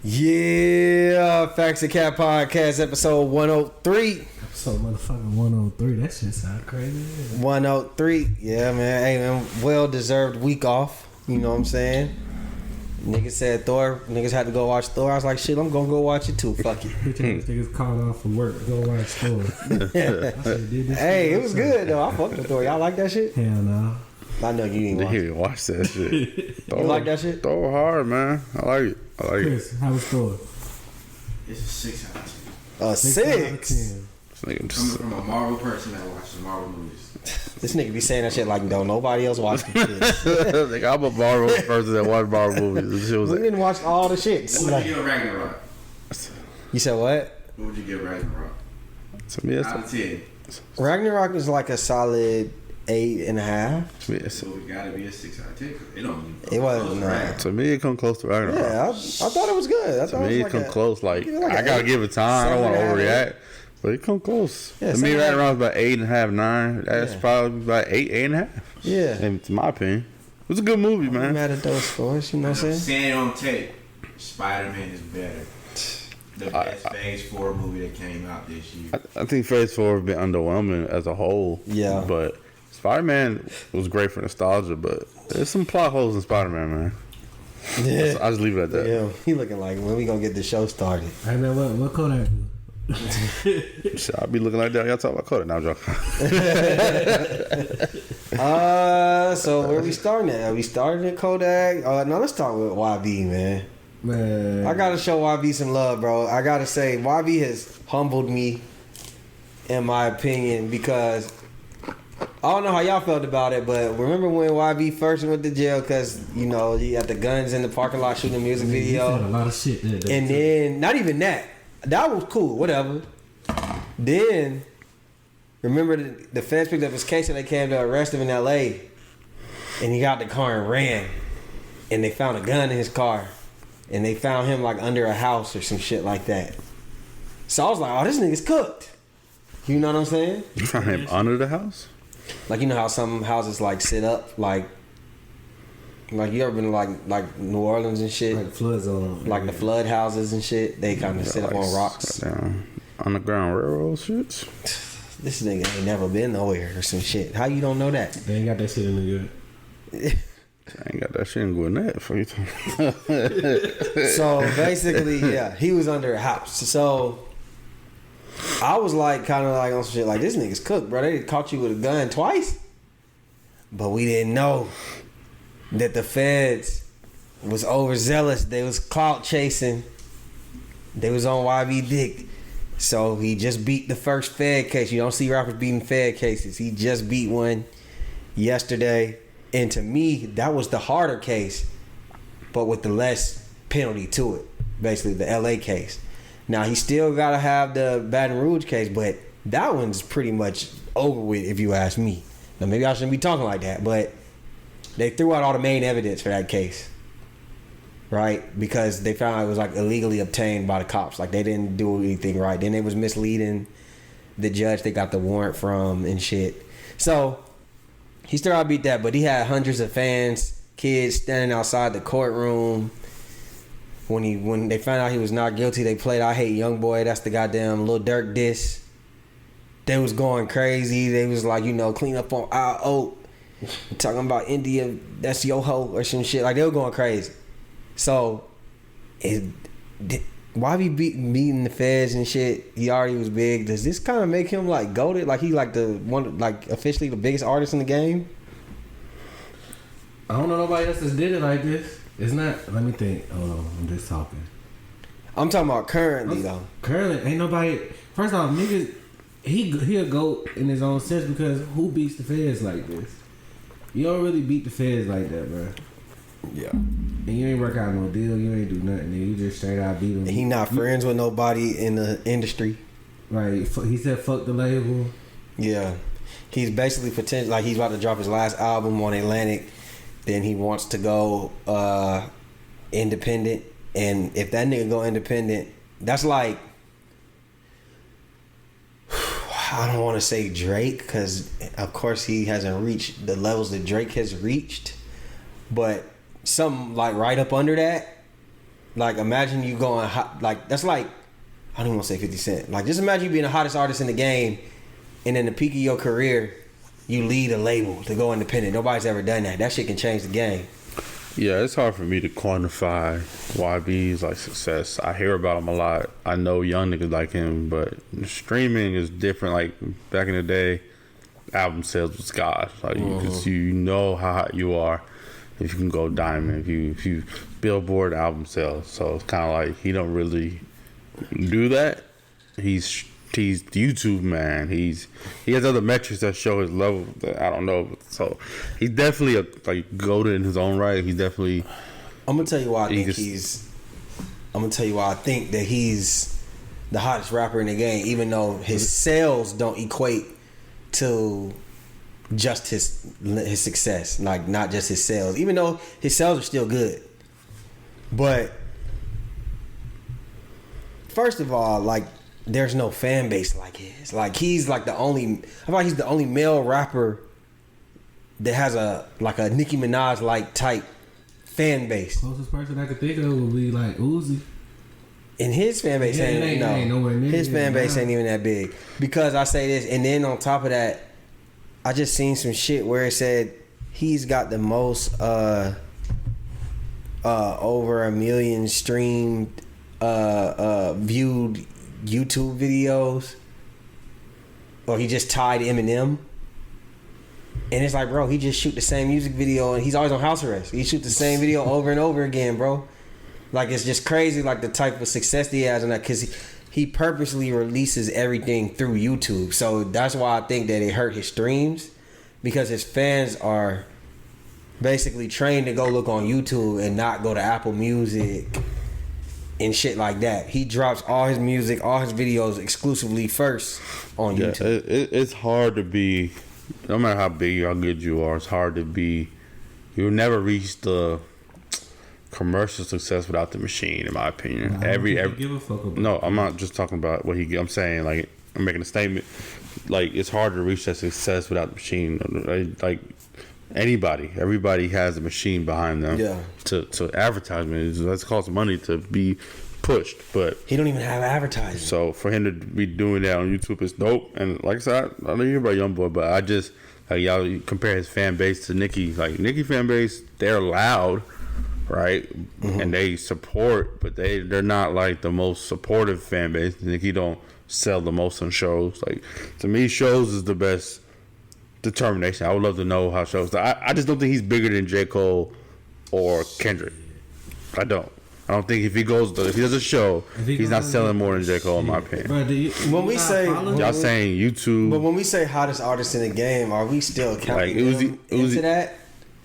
Yeah, Facts and Cat Podcast, episode 103. Episode motherfucking 103. That shit sound crazy. 103. Yeah, man. Hey, man. Well-deserved week off. You know what I'm saying? Niggas said Thor. Niggas had to go watch Thor. I was like, shit, I'm gonna go watch it too. Fuck it. Niggas called off from work. Go watch Thor. Hey, it was good, though. I fucked with Thor. Y'all like that shit? Hell no. I know you ain't watch it. Watch that shit. You like that shit? Throw hard, man. I like it. Chris, how was Thor? It's a 6 out of 10. A 6? This nigga Coming just, from a Marvel person that watches Marvel movies. This nigga be saying that shit like, no, nobody else watched the shit. like, I'm a Marvel person that watch Marvel movies. This shit was We like, didn't watch all the shit. What would you give Ragnarok? You said what? What would you give Ragnarok? to me, Out of 10. Ragnarok is like a solid 8.5. So it gotta be a 6 out of 10. 'Cause it don't even. It wasn't. To me, it come close to Ragnarok. Yeah, I thought it was good. I To thought me, it it was come like close. Like, give it like I an gotta 8, give it time. I don't want to 7.5, overreact. But it come close. Yeah, to me, 7.5. Ragnarok's about 8.5, 9. That's Yeah. probably about 8, 8.5. Yeah. In my opinion. It was a good movie, I'm man. mad at those scores, you know what I'm saying? Saying on tape, Spider-Man is better. The best Phase 4 movie that came out this year. I think Phase 4 has been underwhelming as a whole. Yeah. But Spider-Man was great for nostalgia, but there's some plot holes in Spider-Man, man. Yeah. I just leave it at that. Yeah, he looking like when we gonna get the show started. Hey man, what Kodak do? Shit, I'll be looking like that. Y'all talk about Kodak. Now I'm joking. So where we starting at? We starting at Kodak. Now let's talk with YB, man. Man, I gotta show YB some love, bro. I gotta say YB has humbled me, in my opinion, because I don't know how y'all felt about it, but remember when YB first went to jail because, you know, he had the guns in the parking lot shooting a music he video. said a lot of shit there. And then, not even that. That was cool, whatever. Then, remember the feds picked up his case and they came to arrest him in LA. And he got the car and ran. And they found a gun in his car. And they found him like under a house or some shit like that. So I was like, oh, this nigga's cooked. You know what I'm saying? You found him under the house? Like, you know how some houses like sit up, like you ever been to like New Orleans and shit, like flood zone, like the flood houses and shit. They kind of sit up on rocks. Down underground railroad shits. This nigga ain't never been nowhere or some shit. How you don't know that? They ain't got that shit in New York. I ain't got that shit in Gwinnett for you. So basically, yeah, he was under a house. So I was like, kind of like on some shit like, this nigga's cooked, bro. They caught you with a gun twice, but we didn't know that the feds was overzealous. They was clout chasing. They was on YB dick. So he just beat the first Fed case. You don't see rappers beating Fed cases. He just beat one yesterday. And to me, that was the harder case, but with the less penalty to it. Basically, the LA case. Now, he still got to have the Baton Rouge case, but that one's pretty much over with, if you ask me. Now, maybe I shouldn't be talking like that, but they threw out all the main evidence for that case, right? Because they found it was like illegally obtained by the cops. Like, they didn't do anything right. Then they was misleading the judge they got the warrant from and shit. So he still out beat that, but he had hundreds of fans, kids standing outside the courtroom. When they found out he was not guilty, they played I Hate Young Boy. That's the goddamn Lil Durk diss. They was going crazy. They was like, you know, clean up on our oat. Talking about India, that's your hoe or some shit. Like, they were going crazy. So, why be beating the feds and shit? He already was big. Does this kind of make him like goated? Like, he like the one, like officially the biggest artist in the game? I don't know nobody else that's did it like this. It's not. Let me think. Hold on, I'm just talking. I'm talking about currently though. Currently, ain't nobody. First off, niggas, he a goat in his own sense because who beats the feds like this? You don't really beat the feds like that, bro. Yeah. And you ain't work out no deal. You ain't do nothing. You just straight out beat him. He not friends with nobody in the industry. Right. He said fuck the label. Yeah. He's basically potential. Like, he's about to drop his last album on Atlantic. Then he wants to go independent. And if that nigga go independent, that's like, I don't want to say Drake, because of course he hasn't reached the levels that Drake has reached, but something like right up under that. Like imagine you going hot. Like that's like I don't even want to say 50 Cent. Like just imagine you being the hottest artist in the game, and in the peak of your career, you lead a label to go independent. Nobody's ever done that. That shit can change the game. Yeah, it's hard for me to quantify YB's like success. I hear about him a lot. I know young niggas like him, but streaming is different. Like back in the day, album sales was God. Like you know how hot you are if you can go diamond. If you Billboard album sales. So it's kind of like he don't really do that. He's the YouTube man. He has other metrics that show his level that I don't know. So he's definitely a like goated in his own right. He's definitely. I'm gonna tell you why I think I'm gonna tell you why I think that he's the hottest rapper in the game, even though his sales don't equate to just his success. Like not just his sales, even though his sales are still good. But first of all, like. There's no fan base like his. Like he's like the only. I feel like he's the only male rapper that has a Nicki Minaj like type fan base. Closest person I could think of would be like Uzi. And his fan base ain't nowhere near. His fan base ain't even that big. Because I say this, and then on top of that, I just seen some shit where it said he's got the most over 1 million streamed viewed YouTube videos, or he just tied Eminem, and it's like, bro, he just shoot the same music video, and he's always on house arrest. He shoot the same video over and over again, bro. Like it's just crazy, like the type of success he has on that, because he purposely releases everything through YouTube. So that's why I think that it hurt his streams, because his fans are basically trained to go look on YouTube and not go to Apple Music and shit like that. He drops all his music, all his videos exclusively first on YouTube. It's hard to be, no matter how big or how good you are, it's hard to be, you'll never reach the commercial success without the machine, in my opinion. Every give a fuck about no, I'm not just talking about what I'm saying, like, I'm making a statement. Like, it's hard to reach that success without the machine. Like, everybody has a machine behind them. Yeah. To advertisement, that costs money to be pushed, but he don't even have advertising. So for him to be doing that on YouTube is dope. And like I said, I know you're about YoungBoy, but I just like y'all compare his fan base to Nicki. Like Nicki fan base, they're loud, right? Mm-hmm. And they support, but they're not like the most supportive fan base. Nicki don't sell the most on shows. Like to me, shows is the best determination. I would love to know how shows. I just don't think he's bigger than J. Cole or Kendrick. I don't think if he does a show, he's not selling more than J. Cole, in my opinion. When we say y'all saying YouTube, but when we say hottest artist in the game, are we still counting like them into that?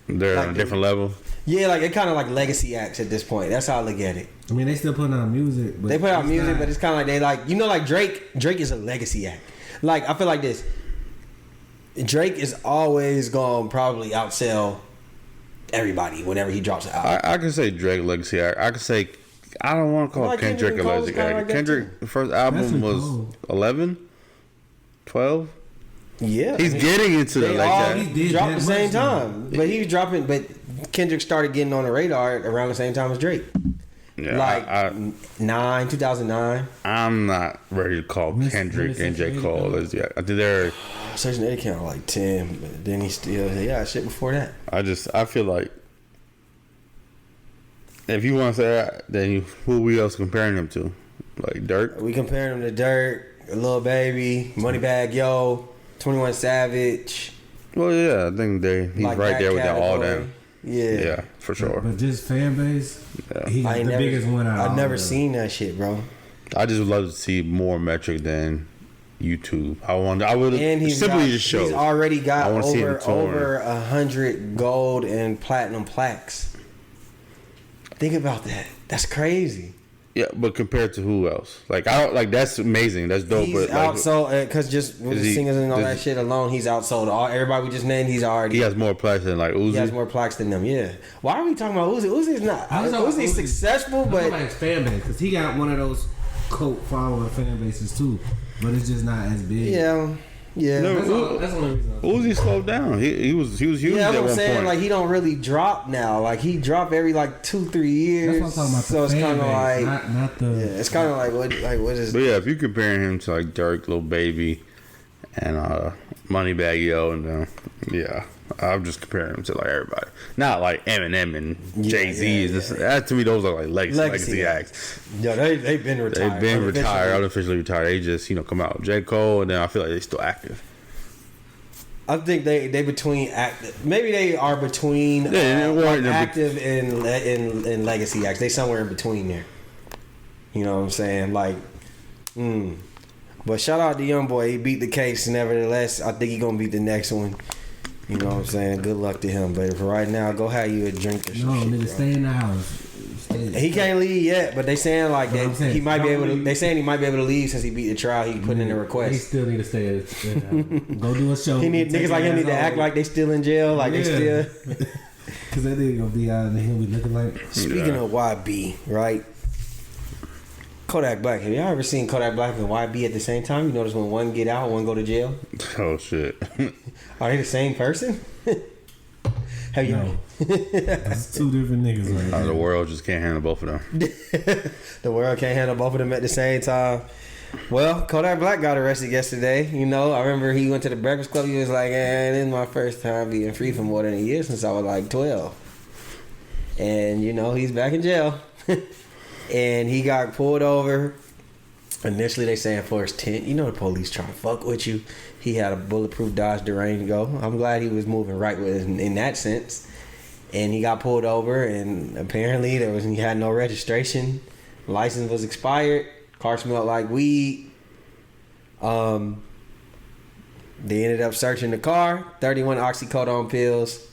They're like on a different level. Yeah, like it kind of like legacy acts at this point. That's how I look at it. I mean, they still putting out music. But they put out music, but it's kind of like they like like Drake. Drake is a legacy act. Like I feel like this. Drake is always gonna probably outsell everybody whenever he drops an album. I can say Drake legacy act. I can say I don't want to call like Kendrick a legacy act. Like Kendrick, the first album was 11, 12. Yeah, he's getting into the like that. He dropped at the same time, but he was dropping. But Kendrick started getting on the radar around the same time as Drake. Yeah, like 2009. I'm not ready to call Kendrick and J. Cole legacy act. I think they're Searching the count like 10, but then he still shit before that. I feel like if you want to say that, then who we else comparing him to? Like Dirk? We comparing him to Dirk, Lil Baby, Moneybagg Yo, 21 Savage. Well, yeah, I think he's like right there with all them. Yeah, for sure. But just fan base, he's the biggest one out. I've never seen that shit, bro. I just would love to see more metric than YouTube. I would he's simply just show. He's already got over 100 gold and platinum plaques. Think about that. That's crazy. Yeah, but compared to who else? Like I don't like that's amazing. That's dope. He's but like, outsold because just with the singers and all that shit alone, he's outsold everybody we just named. He has more plaques than like Uzi. He has more plaques than them. Yeah. Why are we talking about Uzi? Uzi's not. Uzi's successful, but like his fan base because he got one of those cult following fan bases too. But it's just not as big. Yeah. Yeah. No, That's the only reason. Uzi slowed down. He was huge Yeah, at that's what one I'm saying. point. Like he don't really drop now. Like he drop every like 2-3 years. That's what I'm talking about. So it's kind of like, not the. yeah, it's kind of like what is? But yeah, if you comparing him to like Dirk, Lil Baby, and Moneybagg Yo, and yeah, I'm just comparing him to like everybody, not like Eminem and Jay Z. That to me, those are like legacy acts. Yeah, they've been retired. They've been artificially retired. They just come out. J. Cole, and then I feel like they still active. I think they between active. Maybe they are between active and legacy acts. They somewhere in between there. You know what I'm saying? Like, But shout out to Young Boy. He beat the case. Nevertheless, I think he gonna beat the next one. You know what I'm saying? Good luck to him. But for right now, go have you a drink or something. No, nigga, stay in the house. He can't leave yet, but they saying like that saying, he might be able to. They saying he might be able to leave since he beat the trial. He put in a He request. still need to stay in the house. Go do a show. He need niggas like him need to act like they still in jail, like they still. Cause that nigga gonna be out and he'll be looking like. Speaking of YB, right? Kodak Black. Have y'all ever seen Kodak Black and YB at the same time? You notice when one get out, one go to jail. Oh shit! Are they the same person? Have you? No. That's two different niggas right there. The world just can't handle both of them. The world can't handle both of them at the same time. Well, Kodak Black got arrested yesterday. You know, I remember he went to the Breakfast Club. He was like, this is my first time being free for more than a year since I was like 12. And, you know, he's back in jail. And he got pulled over. Initially, they saying for his tent. You know the police trying to fuck with you. He had a bulletproof Dodge Durango. I'm glad he was moving right with it in that sense. And he got pulled over, and apparently he had no registration. License was expired. Car smelled like weed. They ended up searching the car. 31 oxycodone pills.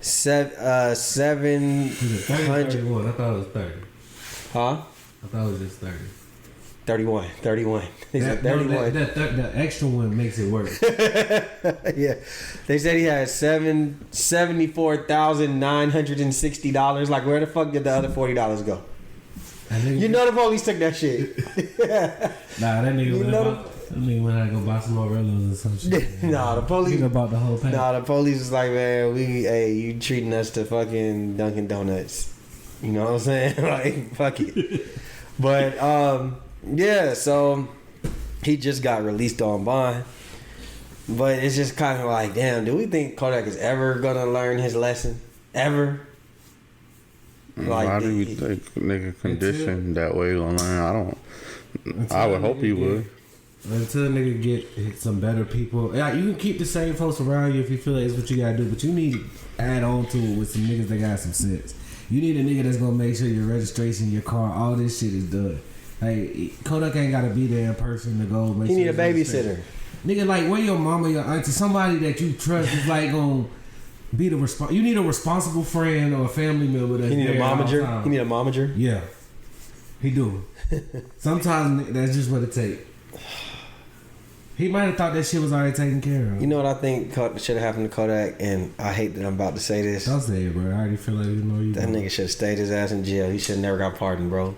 700. 31. I thought it was 30. Huh? I thought it was just 30. 31. They said 31. The extra one makes it worse. Yeah. They said he had $74,960. Like, where the fuck did the other $40 go? You know the police took that shit. Nah, that nigga went out to go buy some more Rellos or some shit. Nah, the police. He about the whole pack. Nah, the police was like, man, you treating us to fucking Dunkin' Donuts. You know what I'm saying? Like, fuck it. But, yeah, so he just got released on bond. But it's just kind of like, damn, do we think Kodak is ever going to learn his lesson? Ever? Like, why do we think nigga conditioned that way gonna learn? I would hope he would. Until nigga get some better people. Yeah, you can keep the same folks around you if you feel like it's what you gotta do, but you need to add on to it with some niggas that got some sense. You need a nigga that's gonna make sure your registration, your car, all this shit is done. Like, Kodak ain't gotta be there in person to go make He sure need a babysitter. Nigga, like, where your mama, your auntie, somebody that you trust is like gonna be the you need a responsible friend or a family member that's He need a momager. He need a momager. Yeah, he do. Sometimes that's just what it take. He might have thought that shit was already taken care of. You know what I think should have happened to Kodak, and I hate that I'm about to say this. Don't say it, bro. I already feel like you know you. That nigga should have stayed his ass in jail. He should have never got pardoned, bro.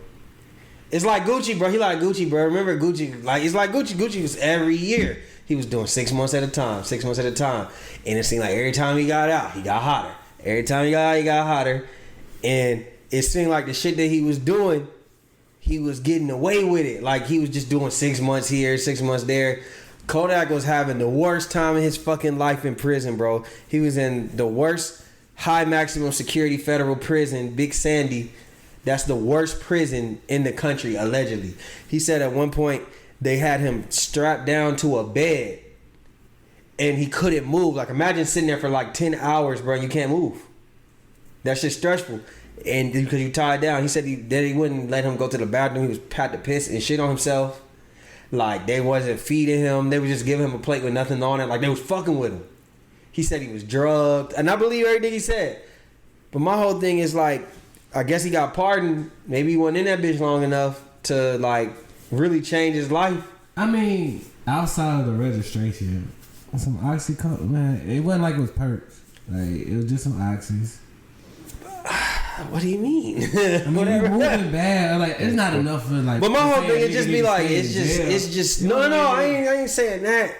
It's like Gucci, bro. He like Gucci, bro. Remember Gucci? Like, it's like Gucci. Gucci was every year. He was doing 6 months at a time. 6 months at a time. And it seemed like every time he got out, he got hotter. Every time he got out, he got hotter. And it seemed like the shit that he was doing, he was getting away with it. Like, he was just doing 6 months here, 6 months there. Kodak was having the worst time in his fucking life in prison, bro. He was in the worst high maximum security federal prison, Big Sandy. That's the worst prison in the country, allegedly. He said at one point they had him strapped down to a bed and he couldn't move. Like, imagine sitting there for like 10 hours, bro, and you can't move. That shit's stressful. And because you tied down, he said that he wouldn't let him go to the bathroom. He was pat to piss and shit on himself. Like, they wasn't feeding him. They would just give him a plate with nothing on it. Like, they was fucking with him. He said he was drugged. And I believe everything he said. But my whole thing is, like, I guess he got pardoned. Maybe he wasn't in that bitch long enough to, like, really change his life. I mean, outside of the registration, some oxycodone, man, it wasn't like it was perks. Like, it was just some oxys. What do you mean? I mean, you're moving bad. Like, it's not enough for, like. But my whole thing is just be like, it's just no, I ain't saying that.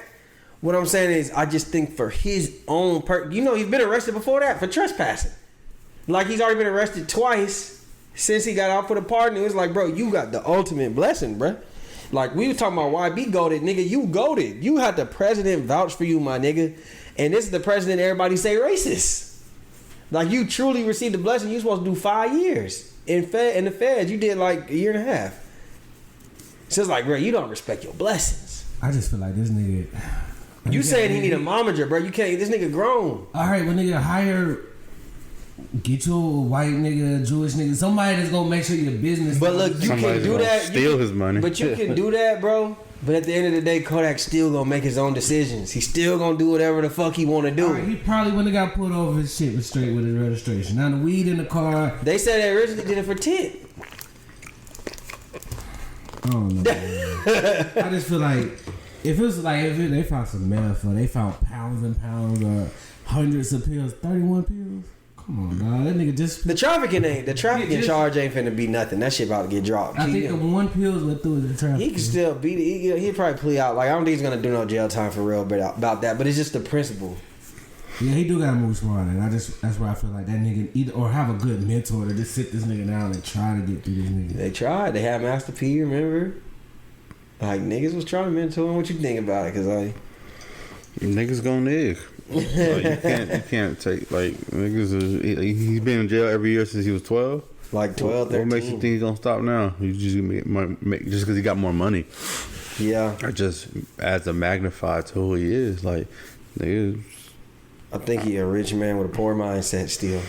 What I'm saying is, I just think for his own he's been arrested before that for trespassing. Like, he's already been arrested twice since he got out for the pardon. It was like, bro, you got the ultimate blessing, bro. Like, we were talking about YB goated, nigga. You goated. You had the president vouch for you, my nigga. And this is the president everybody say racist. Like, you truly received the blessing. You supposed to do 5 years. In the feds, you did like a year and a half. So it's like, bro, you don't respect your blessings. I just feel like this nigga. You saying he need a momager, bro. You can't. This nigga grown. All right, well, nigga, get you a white nigga, Jewish nigga, somebody that's gonna make sure your business. But look, you can do that. Steal his money. But you can do that, bro. But at the end of the day, Kodak still gonna make his own decisions. He's still gonna do whatever the fuck he wanna do. Right, he probably wouldn't have got pulled over, his shit was straight with his registration. Now the weed in the car. They said they originally did it for 10. I don't know. Man. I just feel like if it was like they found some meth or they found pounds and pounds or hundreds of pills, 31 pills. Come on, dog. That nigga just The trafficking charge ain't finna be nothing. That shit about to get dropped. I think the one pills went through the traffic. He can still beat it. He'll probably plea out. Like, I don't think he's gonna do no jail time for real about that. But it's just the principle. Yeah, he do gotta move smarter, and that's why I feel like that nigga either or have a good mentor to just sit this nigga down and try to get through this nigga. They tried. They had Master P. Remember? Like, niggas was trying to mentor him. What you think about it? Cause like, niggas gonna nig. Like, you can't take like niggas. He's been in jail every year since he was 12. Like 12, 13. What makes you think he's gonna stop now? He's just gonna make just because he got more money. Yeah. Or just adds a magnifier to who he is. Like, niggas. I think he a rich man with a poor mindset still.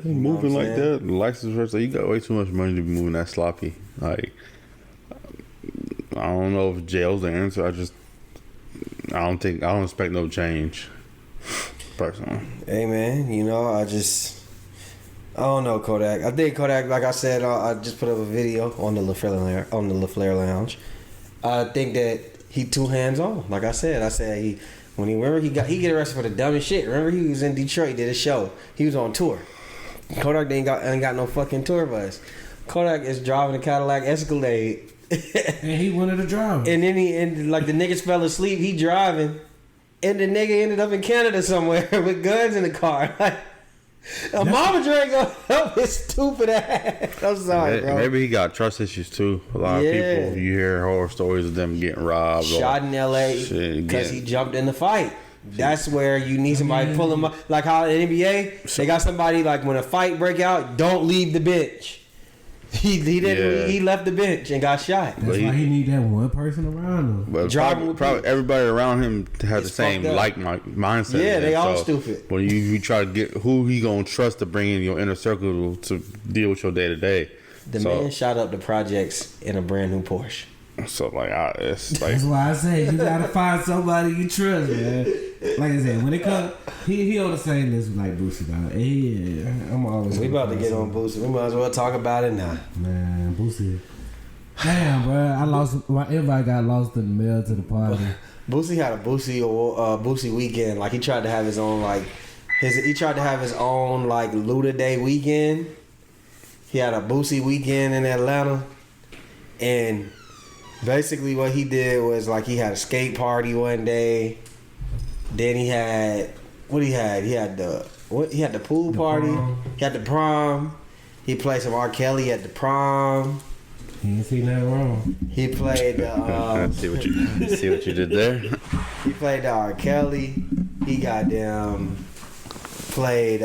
Yeah, moving like that, the license first. Like, you got way too much money to be moving that sloppy. Like, I don't know if jail's the answer. I don't expect no change. Personally. Hey man, I don't know Kodak. I think Kodak, like I said, I just put up a video on the LaFleur Lounge. I think that he too hands on. Like I said, he get arrested for the dumbest shit. Remember he was in Detroit, did a show. He was on tour. Kodak ain't got no fucking tour bus. Kodak is driving a Cadillac Escalade. And he wanted to drive. And then like the niggas fell asleep, he driving. And the nigga ended up in Canada somewhere with guns in the car. Like, a mama ain't gonna help his stupid ass. I'm sorry, bro. Maybe he got trust issues too. A lot of people, you hear horror stories of them getting robbed. Shot in L.A. because he jumped in the fight. That's where you need somebody to pull him up. Like how in the NBA, they got somebody like when a fight break out, don't leave the bench. He didn't. He left the bench and got shot. That's why he need that one person around him. But probably everybody around him has the same mindset. Yeah, they all stupid. When you try to get who he gonna trust to bring in your inner circle to deal with your day to day. The man shot up the projects in a brand new Porsche. So it's like that's why I say you gotta find somebody you trust, man. Like I said, when it comes, he on the same list with like Boosie, dog. Yeah, I'm always. We about to get on Boosie. We might as well talk about it now. Man, Boosie. Damn, bro, my invite got lost in the mail to the party. Boosie had a Boosie weekend. Like he tried to have his own Luda Day weekend. He had a Boosie weekend in Atlanta, and basically what he did was like he had a skate party one day. Then he had he had the pool party. He had the prom. He played some R. Kelly at the prom. He ain't seen nothing wrong. He played see what you did there. He played the R. Kelly. He goddamn played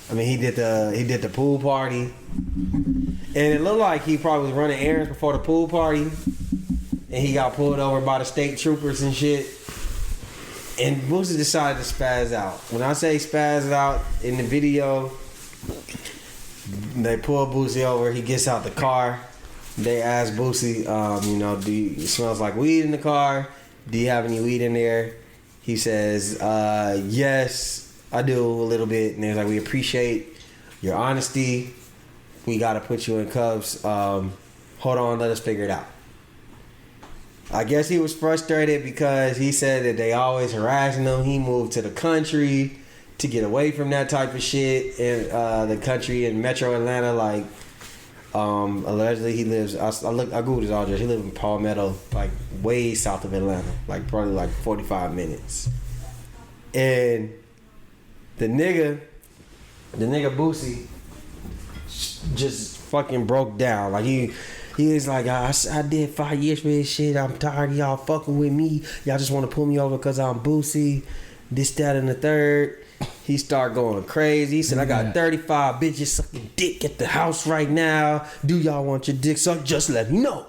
he did the pool party. And it looked like he probably was running errands before the pool party. And he got pulled over by the state troopers and shit. And Boosie decided to spaz out. When I say spaz out in the video, they pull Boosie over. He gets out the car. They ask Boosie, it smells like weed in the car. Do you have any weed in there? He says, yes, I do a little bit. And they're like, we appreciate your honesty. We got to put you in cuffs. Hold on, let us figure it out. I guess he was frustrated because he said that they always harassing him. He moved to the country to get away from that type of shit. And the country in Metro Atlanta, allegedly he lives. I googled his address. He lives in Palmetto, like way south of Atlanta, like probably like 45 minutes. And the nigga Boosie just fucking broke down. Like he was like, I did 5 years for this shit. I'm tired of y'all fucking with me. Y'all just want to pull me over because I'm Boosie. This, that, and the third. He started going crazy. He said, I got 35 bitches sucking dick at the house right now. Do y'all want your dick sucked? Just let me know.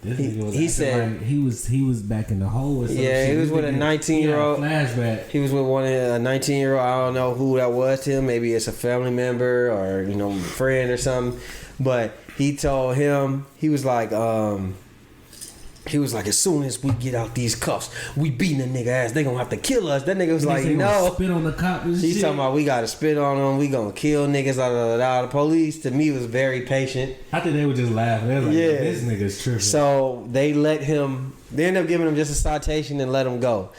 He said like he was back in the hole or something. Yeah, he was with a 19-year-old. Flashback. He was with a 19-year-old. I don't know who that was to him. Maybe it's a family member or a friend or something. But he told him, he was like, as soon as we get out these cuffs, we beating a nigga ass. They gonna have to kill us. That nigga was like, no. Spit on the cop and He's shit. talking about we gotta spit on them. We gonna kill niggas. The police to me was very patient. I think they were just laughing. They were like, Yeah. this nigga's tripping. So they ended up giving him just a citation and let him go.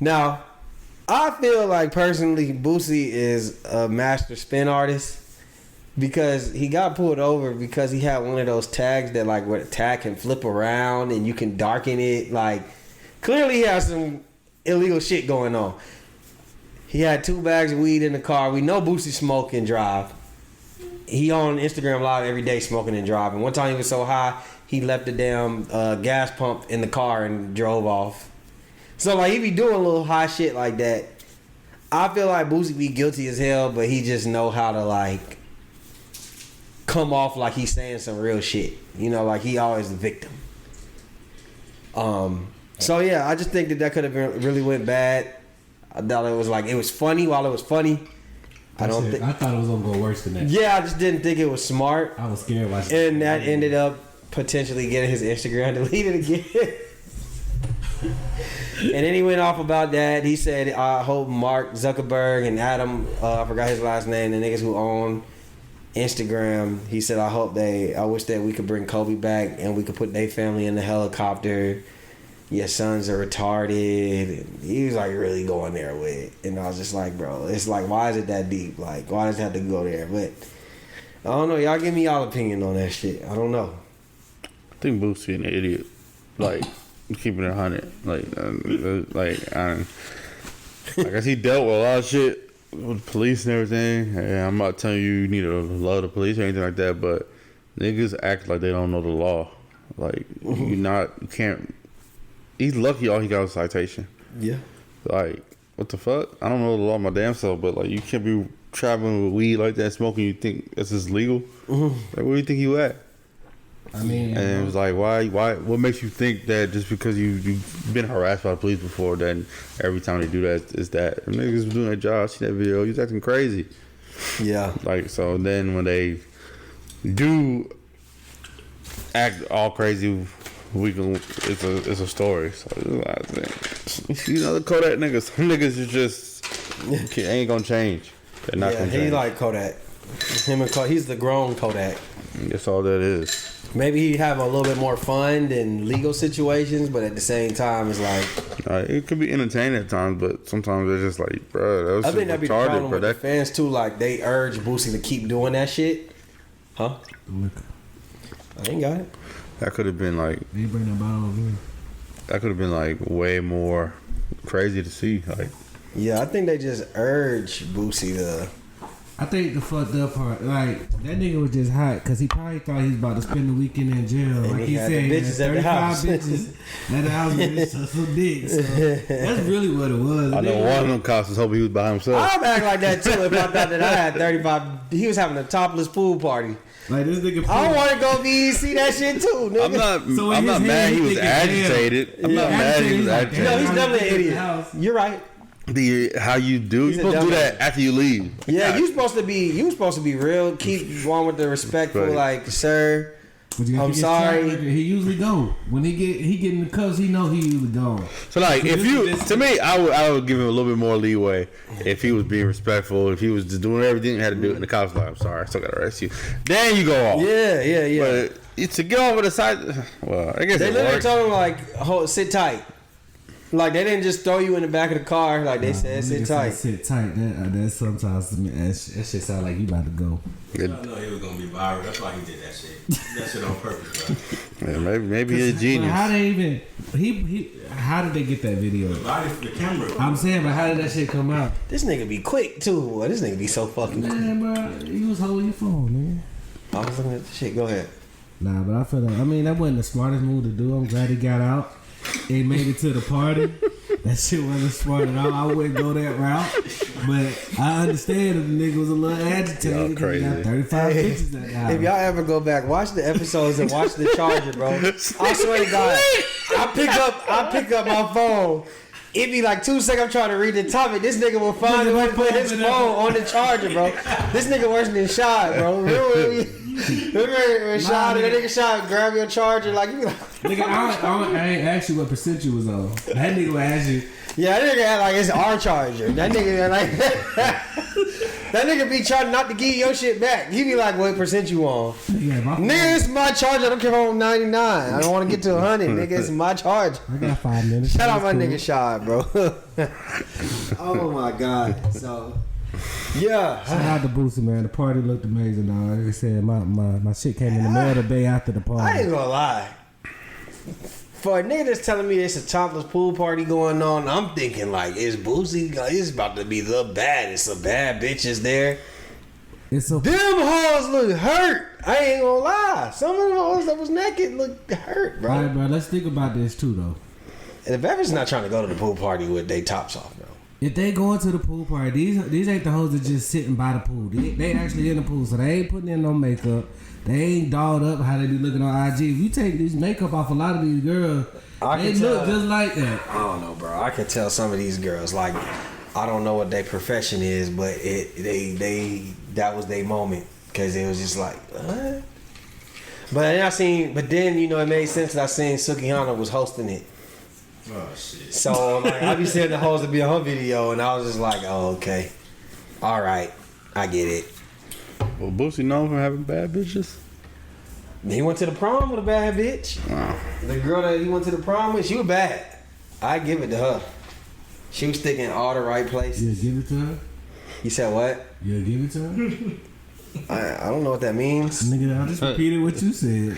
Now, I feel like personally Boosie is a master spin artist. Because he got pulled over because he had one of those tags that like where the tag can flip around and you can darken it. Like clearly he has some illegal shit going on. He had 2 bags of weed in the car. We know Boosie smoke and drive. He on Instagram Live every day smoking and driving. One time he was so high he left the damn gas pump in the car and drove off. So like he be doing a little high shit like that. I feel like Boosie be guilty as hell, but he just know how to like come off like he's saying some real shit. Like he always the victim. So yeah, I just think that could have been really went bad. I thought it was funny while it was funny. I thought it was gonna go worse than that. Yeah, I just didn't think it was smart. I was scared watching. And that ended up potentially getting his Instagram deleted again. And then he went off about that. He said, I hope Mark Zuckerberg and Adam, I forgot his last name, the niggas who own Instagram, he said, I wish that we could bring Kobe back and we could put their family in the helicopter. Your sons are retarded. And he was like really going there with it. And I was just like, bro, it's like, why is it that deep? Like, why does it have to go there? But I don't know. Y'all give me y'all opinion on that shit. I don't know. I think Boosie an idiot. Like, keeping it 100. I guess he dealt with a lot of shit with police and everything. And I'm not telling you need to love the police or anything like that, but niggas act like they don't know the law. Like, you can't. He's lucky all he got was a citation. Yeah. Like, what the fuck? I don't know the law my damn self, but like, you can't be traveling with weed like that, smoking. You think this is legal? Like, where do you think you at? I mean, and it was like, why? What makes you think that just because you've been harassed by the police before, then every time they do that is that the niggas was doing their job? See that video? He's acting crazy. Yeah. Like, so then when they do act all crazy, it's a story. So I think, the Kodak niggas, some niggas is just ain't gonna change. They're not gonna change. He like Kodak. Him and Kodak, he's the grown Kodak. That's all that is. Maybe he'd have a little bit more fun than legal situations, but at the same time, it's like it could be entertaining at times, but sometimes it's just like, bro, that was I think that'd be the retarded, problem bro. with the fans too. Like they urge Boosie to keep doing that shit. Huh? I ain't got it. That could have been like. They bring that bottle over here. That could have been like way more crazy to see. Like, yeah, I think they just urge Boosie to. I think the fucked up part, like that nigga was just hot because he probably thought he was about to spend the weekend in jail. And like he he had said, the bitches at the house. bitches at the house with some dick. So that's really what it was. I know one of them cops was hoping he was by himself. I'd act like that too if I thought that I had 35. He was having a topless pool party. Like this nigga. I want to go see that shit too, nigga. I'm not mad he was agitated. I'm not mad he was agitated. No, he's definitely an idiot. You're right. How you do? You're supposed to do that after you leave. Yeah, you supposed to be real. Keep going with the respectful, Right. like, sir. I'm his sorry. track record. He usually go when he get in the cuffs. He know he usually gone. So like, to me, I would give him a little bit more leeway if he was being respectful. If he was just doing everything he had to do, and the cops like, I'm sorry, I still gotta arrest you. Then you go off. Yeah. But to get over the side, well, I guess They it literally works. told him like, sit tight. Like they didn't just throw you in the back of the car. Like they said, sit Niggas tight. say Sit tight. That sometimes that shit sound like you about to go. I know he was gonna be viral. That's why he did that shit. That shit on purpose, bro. Yeah, maybe he's a But genius. how they even how did they get that video? The camera. I'm saying, but how did that shit come out? This nigga be quick too. Boy. This nigga be so fucking quick. Man, bro, you was holding your phone, man. I was looking at the shit. Go ahead. Nah, but I feel like, I mean, that wasn't the smartest move to do. I'm glad he got out. He made it to the party. That shit wasn't smart at all. I wouldn't go that route. But I understand if the nigga was a little agitated. Y'all crazy. He got 35 bitches that house. If y'all ever go back, watch the episodes and watch the Charger, bro. I swear to God, I pick up my phone. It be like 2 seconds. I'm trying to read the topic. This nigga will find a way to put his phone on the charger, bro. This nigga worse than Shot, bro. Remember when Shot, that nigga Shot grab your charger like you be like, Nigga, I ain't ask you what percent you was on. That nigga would ask you. yeah, that nigga act like it's our charger. That nigga like that nigga be trying not to give you your shit back. He be like, what percent you on? Nigga, my phone- Nigga, it's my charger. I don't care if I'm on 99. I don't want to get to 100. Nigga, it's my charge. I got 5 minutes. Shout out That's my cool. nigga Shot, bro. Oh my God. So, yeah. Shout out to Boosie, man. The party looked amazing, dog. Like I said, my shit came in the mail the day after the I party. ain't gonna lie. For a nigga that's telling me there's a topless pool party going on, I'm thinking like, is Boosie? It's about to be the baddest of bad bitches there. It's so Them hoes look hurt. I ain't gonna lie. Some of the hoes that was naked look hurt, bro. All right, bro. Let's think about this too, though. And if Evan's not trying to go to the pool party with they tops off, bro. If they going to the pool party, these ain't the hoes that just sitting by the pool. They actually in the pool, so they ain't putting in no makeup. They ain't dolled up how they be looking on IG. If you take these makeup off a lot of these girls, I they can look tell. just like that. I don't know, bro. I can tell some of these girls like I don't know what their profession is, but they that was their moment because it was just like, what? But then you know it made sense that I seen Sukihana was hosting it. Oh shit. So like I be seeing the host to be on her video, and I was just like, oh okay, all right, I get it. Well, Boosie known for having bad bitches. He went to the prom with a bad bitch. Wow. The girl that he went to the prom with, she was bad. I give it to her. She was sticking in all the right places. You give it to her? You said what? You give it to her? I don't know what that means. Nigga, I just repeated what you said.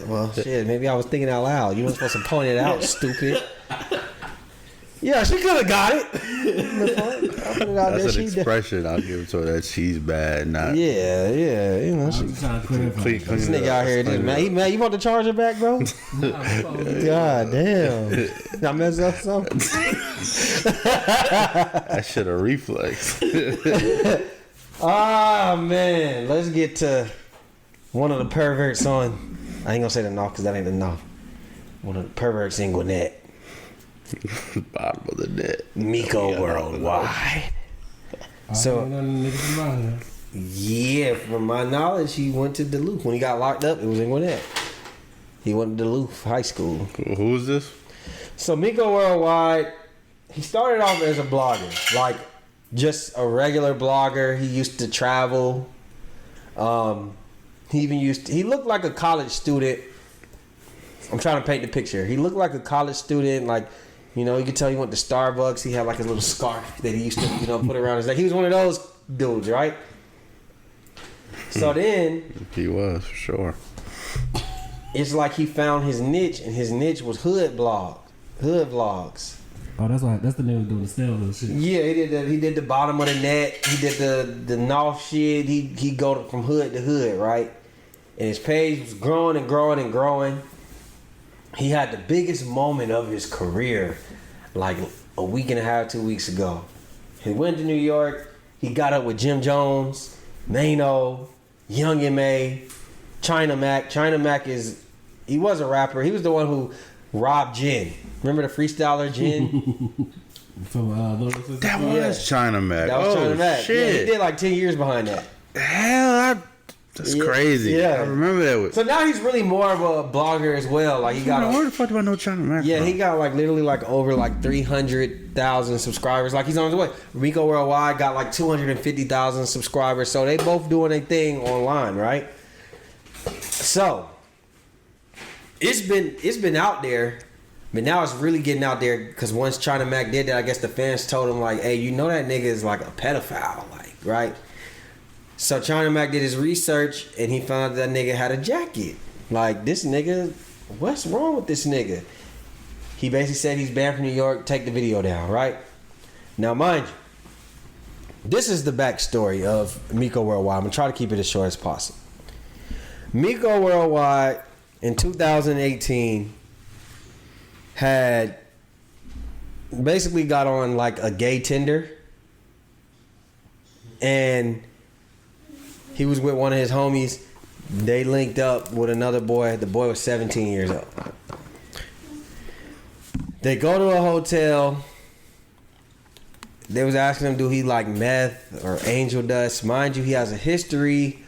Well, shit, maybe I was thinking out loud. You weren't supposed to point it out, stupid. Yeah, she could have got it. I put it out That's there. an She expression I'll give to her that she's bad, not yeah, you know. I'm She, just trying to clarify. clean. this nigga out here just mad. He mad. You want the charger back, bro? God damn. Did I mess up something? That shit a reflex. Ah, man. Let's get to one of the perverts on. I ain't gonna say the North because that ain't the North. One of the perverts in Gwinnett. Bottom of the net. Miko Yeah, Worldwide. So, yeah, from my knowledge, he went to Duluth. When he got locked up, it was in Gwinnett. He went to Duluth High School. Who is this? So, Miko Worldwide, he started off as a blogger. Like, just a regular blogger. He used to travel. He looked like a college student. I'm trying to paint the picture. He looked like a college student, like, you know, you could tell he went to Starbucks. He had like his little scarf that he used to, you know, put around his neck. He was one of those dudes, right? So then He was, for sure. it's like he found his niche, and his niche was hood vlogs. Oh, that's the nigga doing the snail little shit. Yeah, he did the bottom of the net. He did the North shit. He go from hood to hood, right? And his page was growing and growing and growing. He had the biggest moment of his career like a week and a half, 2 weeks ago. He went to New York. He got up with Jim Jones, Mano, Young M.A., China Mac. China Mac he was a rapper. He was the one who robbed Jin. Remember the freestyler Jin? From That Yeah. was China Mac. That was China Mac. Shit. Yeah, he did like 10 years behind that. Hell, that's Yeah, crazy. yeah. I remember that. So now he's really more of a blogger as well. Like he got Where the fuck do I know China Mac? yeah, from? he got like literally like over like 300,000 subscribers. Like he's on his way. Rico Worldwide got like 250,000 subscribers. So they both doing a thing online, right? So it's been out there But now it's really getting out there because once China Mac did that, I guess the fans told him like, "Hey, you know that nigga is like a pedophile, like, right?" So China Mac did his research and he found out that nigga had a jacket. Like, this nigga, what's wrong with this nigga? He basically said he's banned from New York. Take the video down, right? Now, mind you, this is the backstory of Miko Worldwide. I'm gonna try to keep it as short as possible. Miko Worldwide in 2018 had basically got on like a gay Tinder, and he was with one of his homies. They linked up with another boy. The boy was 17 years old. They go to a hotel. They was asking him, do he like meth or angel dust? Mind you, he has a history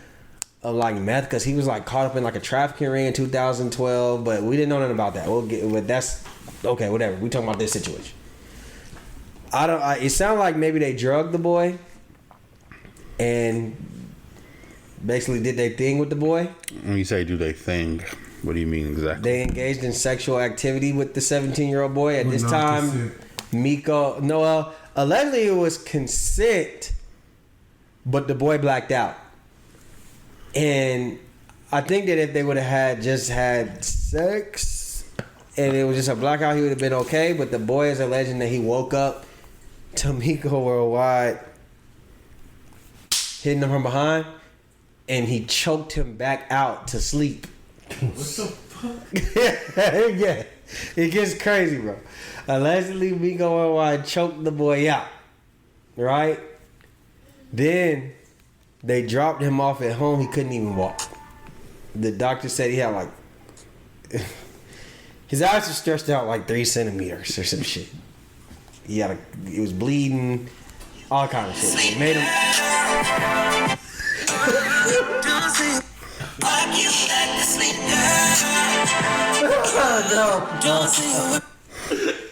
of like meth because he was like caught up in like a trafficking ring in 2012. But we didn't know nothing about that. We'll get, but that's okay. Whatever. We talking about this situation. It sounded like maybe they drugged the boy and basically did their thing with the boy. When you say do they thing, what do you mean exactly? They engaged in sexual activity with the 17-year-old boy. At this time, Miko, Noel, allegedly it was consent, but the boy blacked out. And I think that if they would have just had sex and it was just a blackout, he would have been okay. But the boy is alleging that he woke up to Miko Worldwide hitting him from behind, and he choked him back out to sleep. What the fuck? Yeah, it gets crazy, bro. Allegedly, Miko Worldwide choked the boy out, right? Then they dropped him off at home. He couldn't even walk. The doctor said he had like his eyes were stretched out like 3 centimeters or some shit. He was bleeding, all kind of shit. It made him.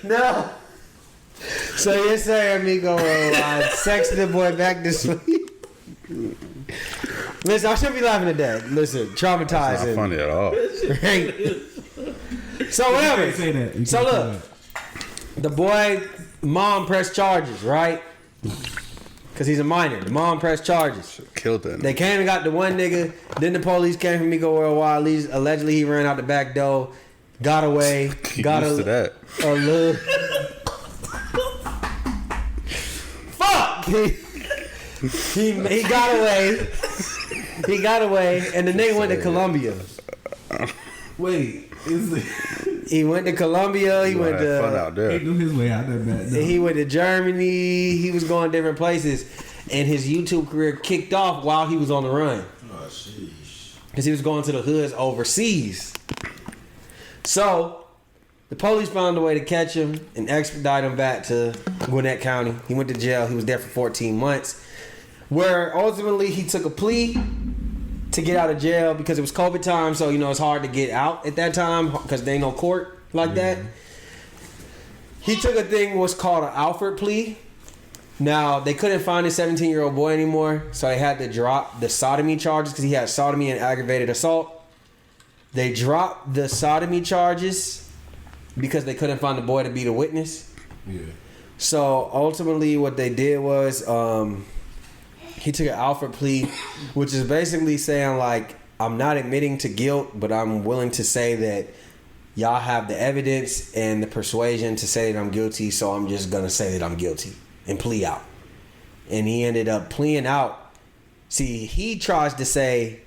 No. So you're saying Miko sexed the boy back to sleep? Listen, I shouldn't be laughing at that. Listen, traumatized. It's not funny at all. Right? So whatever. You can't say that. You So can't say look, the boy mom pressed charges, right? Because he's a minor. The mom pressed charges. Killed that. They came and got the one nigga. Then the police came from Miko Worldwide. Allegedly, he ran out the back door, got away, got used to that. a little. Fuck! He got away. He got away, and the nigga went to Colombia. Wait, He went to Colombia. He went Had fun to. out there. he knew his way out that bad. No. He went to Germany. He was going different places, and his YouTube career kicked off while he was on the run. Oh, sheesh. Because he was going to the hoods overseas. So, the police found a way to catch him and expedite him back to Gwinnett County. He went to jail. He was there for 14 months. Where ultimately he took a plea to get out of jail because it was COVID time. So, it's hard to get out at that time because there ain't no court like that. He took a thing what's called an Alford plea. Now, they couldn't find his 17-year-old boy anymore, so they had to drop the sodomy charges because he had sodomy and aggravated assault. They dropped the sodomy charges because they couldn't find the boy to be the witness. Yeah. So, ultimately, what they did was he took an Alford plea, which is basically saying, like, I'm not admitting to guilt, but I'm willing to say that y'all have the evidence and the persuasion to say that I'm guilty, so I'm just going to say that I'm guilty and plea out. And he ended up pleading out. See, he tries to say,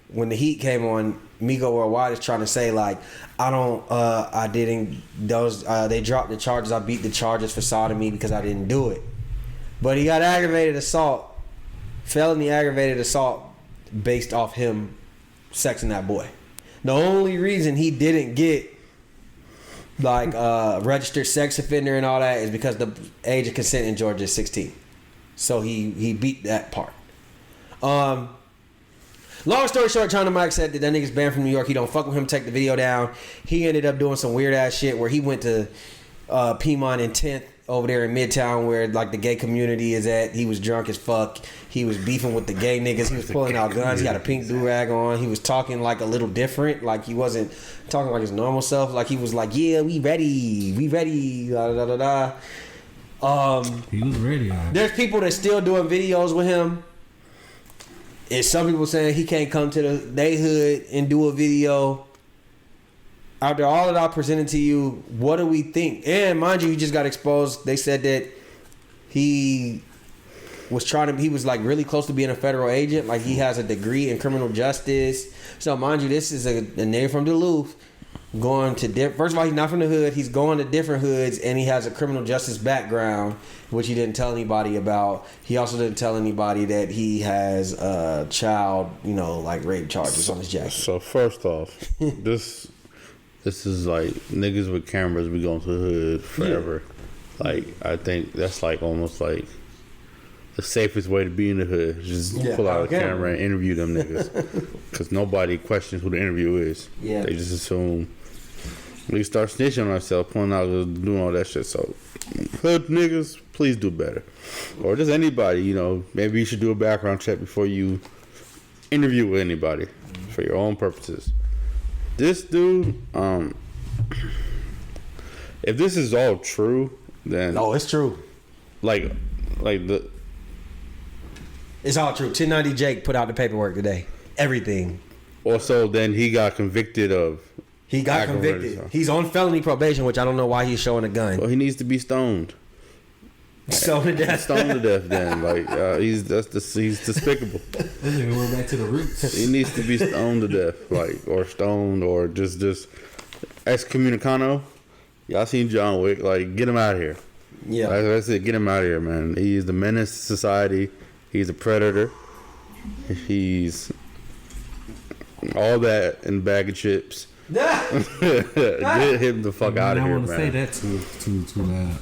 when the heat came on, Miko Worldwide is trying to say, like, they dropped the charges, I beat the charges for sodomy because I didn't do it. But he got aggravated assault, felony aggravated assault based off him sexing that boy. The only reason he didn't get like registered sex offender and all that is because the age of consent in Georgia is 16. So he beat that part. Long story short, China Mike said that nigga's banned from New York. He don't fuck with him. Take the video down. He ended up doing some weird ass shit where he went to Piedmont in 10th over there in Midtown where like the gay community is at. He was drunk as fuck. He was beefing with the gay niggas. He was pulling out guns. He had a pink do-rag on. He was talking like a little different. Like he wasn't talking like his normal self. Like he was like, yeah, we ready, da da da da. He was ready. There's people that still doing videos with him. And some people saying he can't come to they hood and do a video. After all that I presented to you, what do we think? And mind you, he just got exposed. They said that he was like really close to being a federal agent. Like he has a degree in criminal justice. So mind you, this is a nigga from Duluth going to first of all, he's not from the hood. He's going to different hoods, and he has a criminal justice background, which he didn't tell anybody about. He also didn't tell anybody that he has child, like rape charges on his jacket. So first off, this is like niggas with cameras be going to the hood forever. Yeah. Like I think that's like almost like the safest way to be in the hood. Just pull out a camera and interview them niggas, because nobody questions who the interview is. Yeah, they just assume. We start snitching on ourselves, pulling out, doing all that shit. So hood niggas, please do better, or just anybody. Maybe you should do a background check before you interview with anybody for your own purposes. This dude, if this is all true, then it's true. Like it's all true. 1090 Jake put out the paperwork today. Everything. Also, then he got convicted of. He got convicted. He's on felony probation, which I don't know why he's showing a gun. Well, he needs to be stoned. Stoned to death. Stoned to death. Then, he's despicable. This nigga went back to the roots. He needs to be stoned to death, or stoned, or just excommunicado. Y'all seen John Wick? Get him out of here. Yeah, that's it. Get him out of here, man. He's the menace to society. He's a predator. He's all that in a bag of chips. Get him the fuck out of here, man. I want to say that too loud.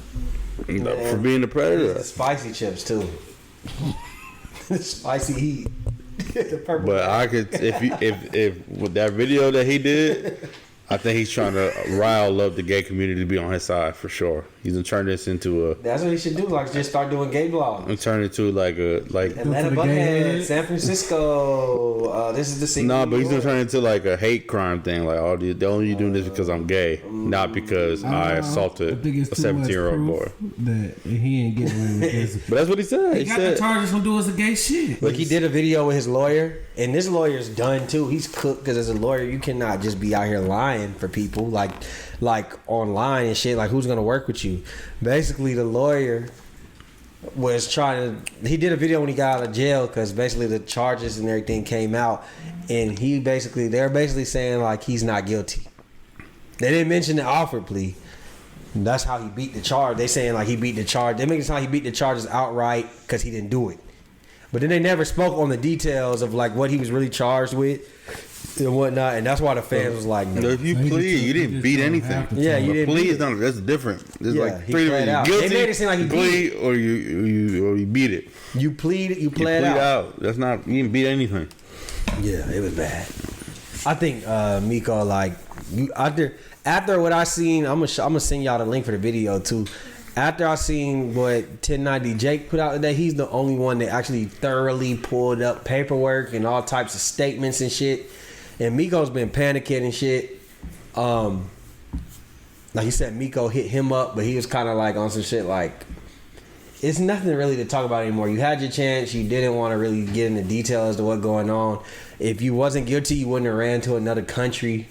For being a predator. Spicy chips too. Spicy heat. The purple. But I could, if with that video that he did, I think he's trying to rile up the gay community to be on his side for sure. He's gonna turn this into a. That's what he should do. Just start doing gay blogs. And turn it to Atlanta, Buckhead, San Francisco. This is the scene. No, but he's gonna turn it into a hate crime thing. The only you doing this because I'm gay, not because I assaulted a 17-year-old boy. That he ain't getting away with this. But that's what he said. He got the charges from doing some gay shit. Look, he did a video with his lawyer, and this lawyer's done too. He's cooked because as a lawyer, you cannot just be out here lying for people like online and shit. Like, who's gonna work with you? Basically, the lawyer was he did a video when he got out of jail because basically the charges and everything came out, and they're basically saying he's not guilty. They didn't mention the offered plea. That's how he beat the charge. They saying he beat the charge. They make it sound like he beat the charges outright because he didn't do it. But then they never spoke on the details of what he was really charged with and whatnot, and that's why the fans was like, no. If you plead, you didn't beat anything. Yeah, you didn't. Plea is that's different. It's he played out. Guilty, they made it seem like he plead or you beat it. You plead it. You play it out. That's not, you didn't beat anything. Yeah, it was bad. I think Miko after what I seen, I'm gonna send y'all the link for the video too. After I seen what 1090 Jake put out today, he's the only one that actually thoroughly pulled up paperwork and all types of statements and shit. And Miko's been panicking and shit. Like he said, Miko hit him up, but he was kind of on some shit it's nothing really to talk about anymore. You had your chance. You didn't want to really get into detail as to what's going on. If you wasn't guilty, you wouldn't have ran to another country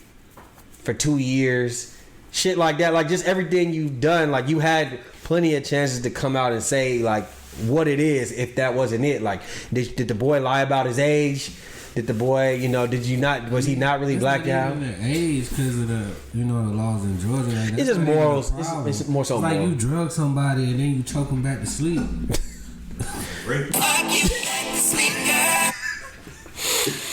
for 2 years. Shit like that. Just everything you've done. You had plenty of chances to come out and say what it is if that wasn't it. Did the boy lie about his age? Did the boy, was he not really blacked out? Age because of the laws in Georgia. It's just morals. It's more so moral. You drug somebody and then you choke them back to sleep.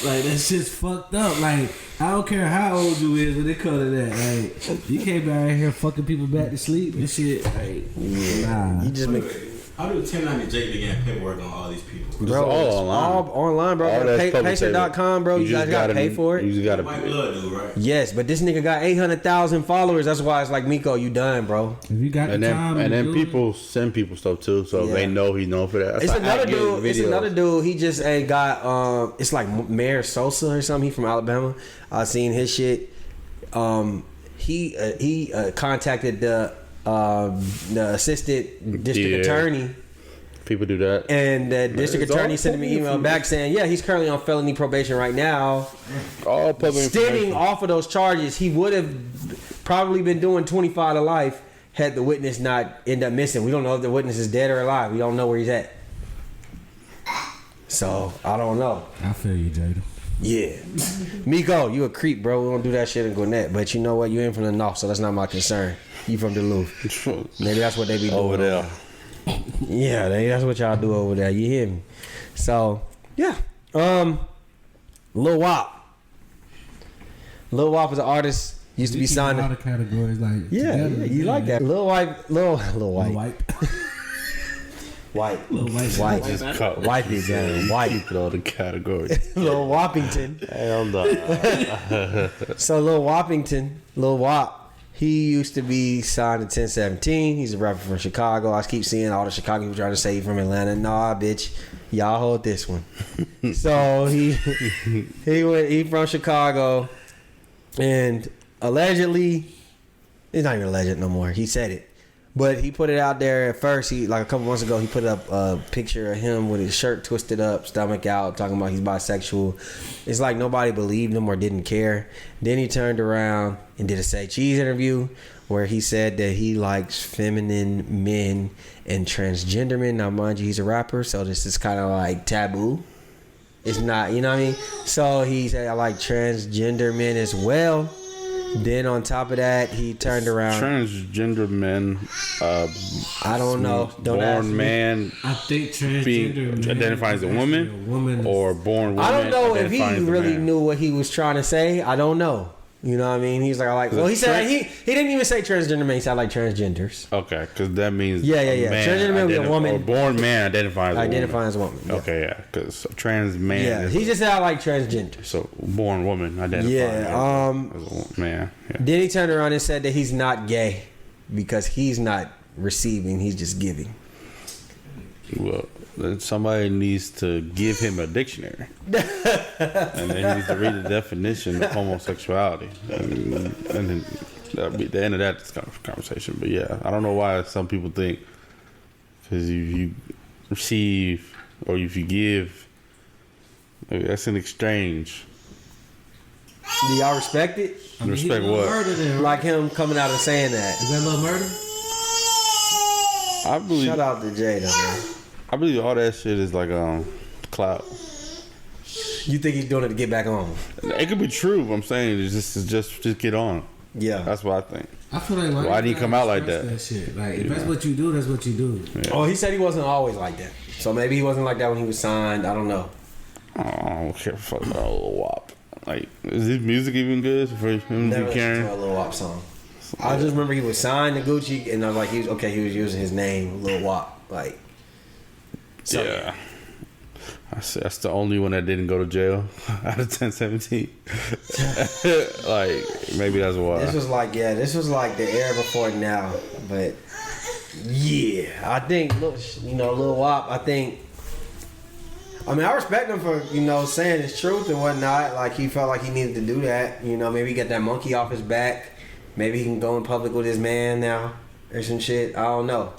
That shit's fucked up. I don't care how old you is when they call it that. You can't be out here fucking people back to sleep and shit. Nah. You just make. How do 1090 Jake begin paperwork on all these people? It's Bro, all it's online. all online, bro. All that's public Pacer.com, bro. You guys gotta pay for it. You just gotta White blood dude, right? Yes, but this nigga got 800,000 followers. That's why it's like, Miko, you done, bro. If you got and the then time, and to then do people send people stuff too, so Yeah. they know he's known for that. That's It's like another getting dude. It's videos. another dude. He just ain't got. It's like Mayor Sosa or something. He from Alabama. I seen his shit. He contacted the assistant district Yeah. attorney, People do that. and the district It's all attorney sent him an public email back saying, yeah, he's currently on felony probation right now. All public Stemming information. off of those charges, he would have probably been doing 25 to life had the witness not end up missing. We don't know if the witness is dead or alive. We don't know where he's at. So I don't know. I feel you, Jada. Yeah, Miko, you a creep, bro. We don't do that shit in Gwinnett. But you know what? You ain't from the north, so that's not my concern. You from Duluth. Maybe that's what they be doing over there. Yeah, that's what y'all do over there. You hear me? So yeah, Lil Wop. Lil Wop is an artist. Used to be signed. A lot of categories like Yeah, you like that. Lil White, Lil White, White. White, Lil White. White, Just cut White is White. Keep it all the categories. Lil Woppington. Hell no. So Lil Woppington, Lil Wop, he used to be signed to 1017. He's a rapper from Chicago. I keep seeing all the Chicago people trying to say he from Atlanta. Nah, bitch, y'all hold this one. So he from Chicago, and allegedly, it's not even alleged no more. He said it. But he put it out there at first. He like a couple months ago. He put up a picture of him with his shirt twisted up, stomach out, talking about he's bisexual. It's like nobody believed him or didn't care. Then he turned around and did a Say Cheese interview where he said that he likes feminine men and transgender men. Now, mind you, he's a rapper, so this is kind of like taboo. It's not, you know what I mean? So he said I like transgender men as well. Then on top of that, he turned around. Transgender men. I don't know. Don't ask Born me. man I think being transgender man identifies as a woman, or born woman. I don't know if he identifying as a really man. knew what he was trying to say. I don't know. You know what I mean? He's like, I like. Well, he said he didn't even say transgender man. He said I like transgenders. Okay, because that means Yeah. a Transgender man would be a woman. or born man identifies Identifying as a woman. Yeah. Okay, yeah, because trans man. Yeah, is he just said I like transgenders. so born woman identifying Yeah, as a man. Yeah. Then he turned around and said that he's not gay because he's not receiving. He's just giving. Well, then somebody needs to give him a dictionary, and then he needs to read the definition of homosexuality, and then that'll be the end of that conversation. But yeah, I don't know why some people think because you receive or if you give, that's an exchange. Do y'all respect it? Respect he what? Murder then, right? Like him coming out and saying that. Is that little murder? I believe. Shout out to Jada, man. I believe all that shit is like clout. You think he's doing it to get back on? It could be true. But I'm saying it's just get on. Yeah. That's what I think. I feel like Why did he come out like that? Shit. Like if that's what you do, that's what you do. Yeah. Oh, he said he wasn't always like that. So maybe he wasn't like that when he was signed. I don't know. I don't care fuck about a little WAP. Like, is his music even good for him to Never be listened to a carrying? Lil Wop song. I just remember he was signed to Gucci, and I was like, he was using his name, Lil Wop. Like, so, Yeah. That's the only one that didn't go to jail out of 1017. Like, maybe that's why. This was like the era before now, but yeah, I think Lil Wop. I mean, I respect him for saying his truth and whatnot. Like he felt like he needed to do that. Maybe get that monkey off his back. Maybe he can go in public with his man now or some shit. I don't know,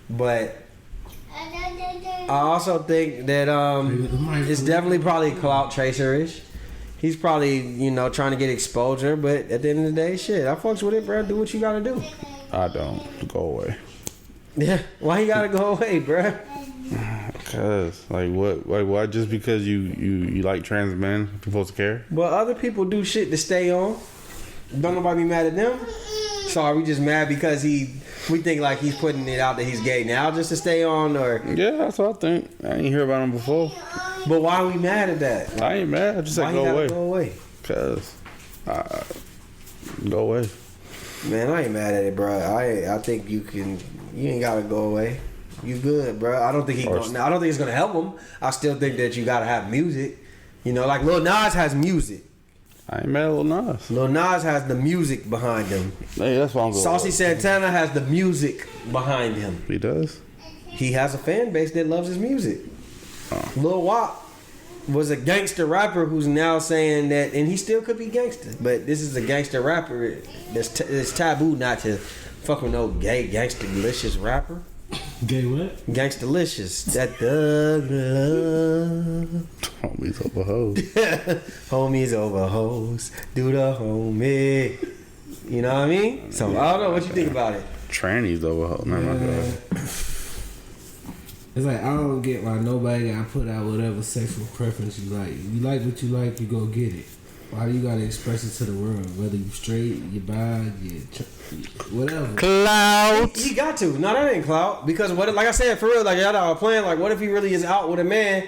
but I also think that it's definitely probably clout chaser-ish. He's probably trying to get exposure, but at the end of the day, shit, I fucks with it, bro. Do what you gotta do. I don't. Go away. Yeah, why you gotta go away, bro? Cause why just because you like trans men, you supposed to care? But other people do shit to stay on. Don't nobody be mad at them. So are we just mad because we think like he's putting it out that he's gay now just to stay on, or? Yeah, that's what I think. I ain't hear about him before. But why are we mad at that? I ain't mad. I just Why said he go gotta away. go away? Cause go away. Man, I ain't mad at it, bro. I think you ain't gotta go away. You good, bro. I don't think I don't think it's gonna help him. I still think that you gotta have music. You know, like Lil Nas has music. I ain't mad at Lil Nas. Lil Nas has the music behind him. Hey, that's what I'm going Saucy with. Santana has the music behind him. He does? He has a fan base that loves his music. Lil Wop was a gangster rapper who's now saying that, and he still could be gangster, but this is a gangster rapper. It's taboo not to fuck with no gay gangster-licious rapper. Gay what? Gangsta-licious. That thug love. Homies over hoes. Homies over hoes. Do the homie. You know what I mean? So I don't know what you think about it. Trannies over hoes. Never mind. It's like I don't get why nobody gotta put out whatever sexual preference you like. You like what you like, you go get it. Why do you gotta express it to the world? Whether you straight, you bi, whatever. Clout. He got to. No, that ain't clout. Because what? Like I said, for real, like y'all are playing. Like, what if he really is out with a man,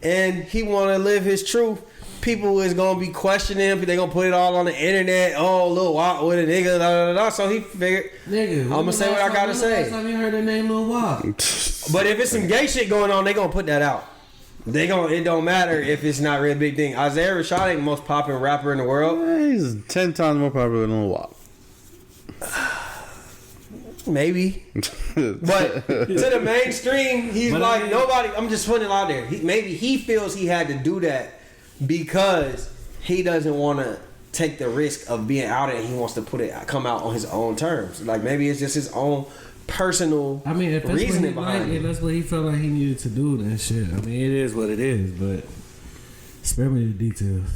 and he want to live his truth? People is gonna be questioning him. They gonna put it all on the internet. Oh, Lil Wop with a nigga. Da, da, da. So he figured, nigga, I'm gonna say what I gotta say. Last time you heard the name Lil Wop? But if it's some gay shit going on, they gonna put that out. It don't matter if it's not really a big thing. Isaiah Rashad ain't the most popular rapper in the world. He's 10 times more popular than Lil Wop. Maybe. But to the mainstream, he's But like I mean, nobody. I'm just putting it out there. Maybe he feels he had to do that because he doesn't want to take the risk of being out and he wants to come out on his own terms. Like maybe it's just his own personal I mean, if that's what he reasoning like, behind and it. that's what he felt like he needed to do, then shit. I mean, it is what it is, but spare me the details.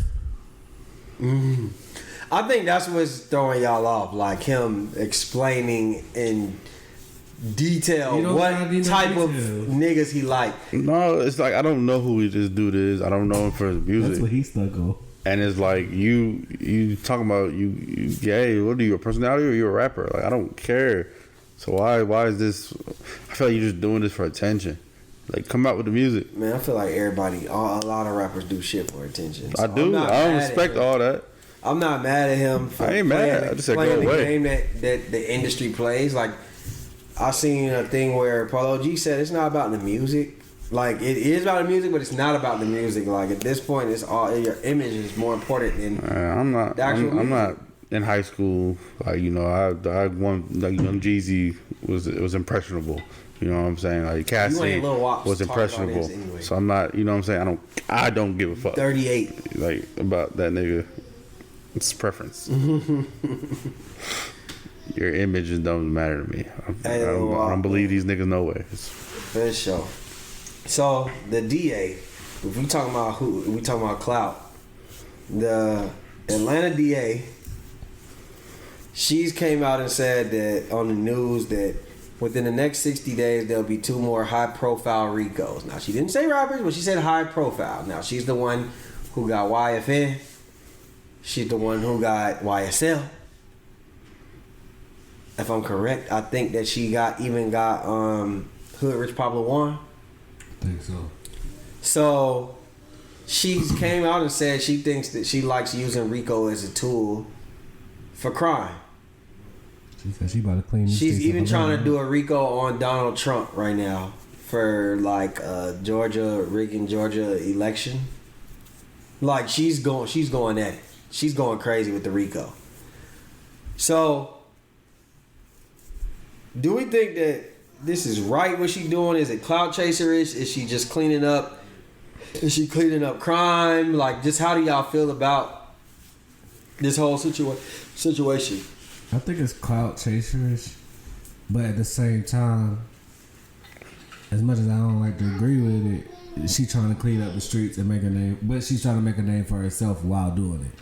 I think that's what's throwing y'all off, like him explaining in detail You don't what gotta be no type of details. niggas he like. No, it's like I don't know who this dude is. I don't know him for his That's music. what he stuck on. And it's like you talking about you gay. What are you, a personality or you a rapper? Like I don't care. So why is this? I feel like you're just doing this for attention. Like come out with the music. Man, I feel like a lot of rappers do shit for attention. So I do. I'm not I don't mad at respect him. all that. I'm not mad at him for I ain't mad. playing, I just said playing go the away. game that the industry plays. Like I seen a thing where Paulo G said it's not about the music. Like it is about the music, but it's not about the music. Like at this point, it's all your image is more important than I'm not. the actual I'm music. not in high school. Like I won. Like Young Jeezy was impressionable. You know what I'm saying? Like Cassie ain't Lil Wop was talking about impressionable. this anyway. So I'm not. You know what I'm saying? I don't give a fuck. 38. Like about that nigga. It's preference. Your images don't matter to me. I don't believe these niggas no way. For sure. So the DA, if we talking about clout, the Atlanta DA, she's came out and said that on the news that within the next 60 days there'll be 2 more high-profile RICOs. Now she didn't say rappers, but she said high-profile. Now she's the one who got YFN. She's the one who got YSL. If I'm correct, I think that she got Hood Rich Pablo One. I think so. So she came out and said she thinks that she likes using RICO as a tool for crime. She said she about to clean. She's even trying to do a RICO on Donald Trump right now for like rigging Georgia election. Like she's going at it. She's going crazy with the RICO. So do we think that this is right what she doing? Is it clout chaser-ish? Is she just cleaning up? Is she cleaning up crime? Like, just how do y'all feel about this whole situation? I think it's clout chaserish, but at the same time, as much as I don't like to agree with it, she trying to clean up the streets and make a name. But she's trying to make a name for herself while doing it.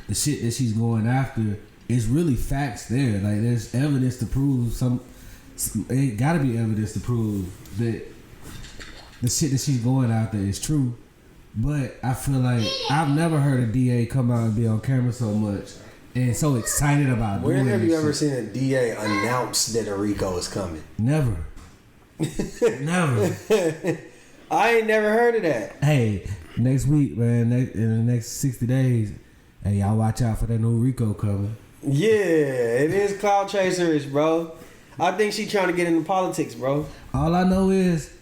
The shit that she's going after is really facts there. Like there's evidence to prove it gotta be evidence to prove that the shit that she's going after is true. But I feel like I've never heard a DA come out and be on camera so much and so excited about doing When have you this ever shit. seen a DA announce that a RICO is coming? Never. Never. I ain't never heard of that. Hey, next week, man, in the next 60 days, hey, y'all watch out for that new RICO coming. Yeah, it is cloud chasers, bro. I think she trying to get into politics, bro. All I know is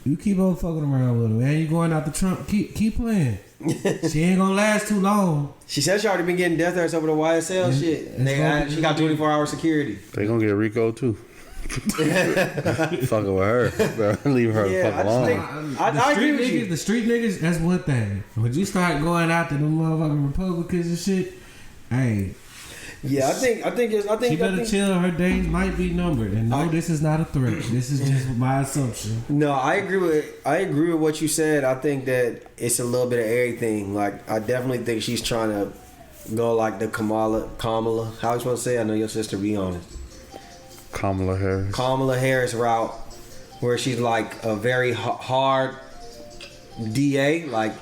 you keep on fucking around with her, man. You going after Trump? Keep playing. She ain't gonna last too long. She said she already been getting death threats over the YSL shit. And she got 24-hour security. They gonna get Rico too. Fucking with her, bro. Leave her the fuck alone. I agree with you. The street niggas, that's one thing. When you start going after the motherfucking Republicans and shit, hey. Yeah, I think she better chill. Her days might be numbered, and no, this is not a threat. This is just my assumption. No, I agree with what you said. I think that it's a little bit of everything. Like, I definitely think she's trying to go like the Kamala. How you supposed to say? I know your sister be on it. Kamala Harris route, where she's like a very hard DA. Like,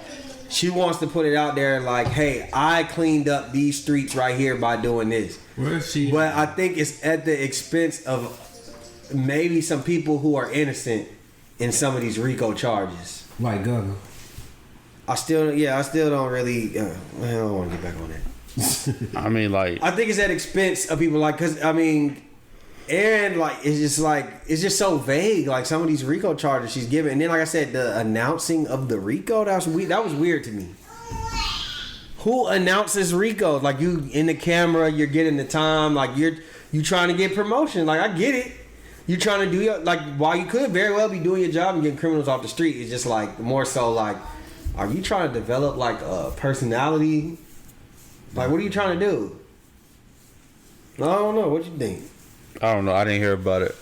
she wants to put it out there like, hey, I cleaned up these streets right here by doing this. Where is she? But I think it's at the expense of maybe some people who are innocent in some of these RICO charges. Like Gunna. I still don't really. I don't want to get back on that. I mean, like, I think it's at expense of people like, cause I mean, Aaron, like, it's just so vague. Like, some of these RICO charges she's giving, and then like I said, the announcing of the RICO, that was weird to me. Who announces RICO? Like, you in the camera, you're getting the time, like you trying to get promotion. Like, I get it. You trying to do your, like, while you could very well be doing your job and getting criminals off the street, it's just like more so like, are you trying to develop like a personality? Like, what are you trying to do? I don't know. What you think? I don't know. I didn't hear about it.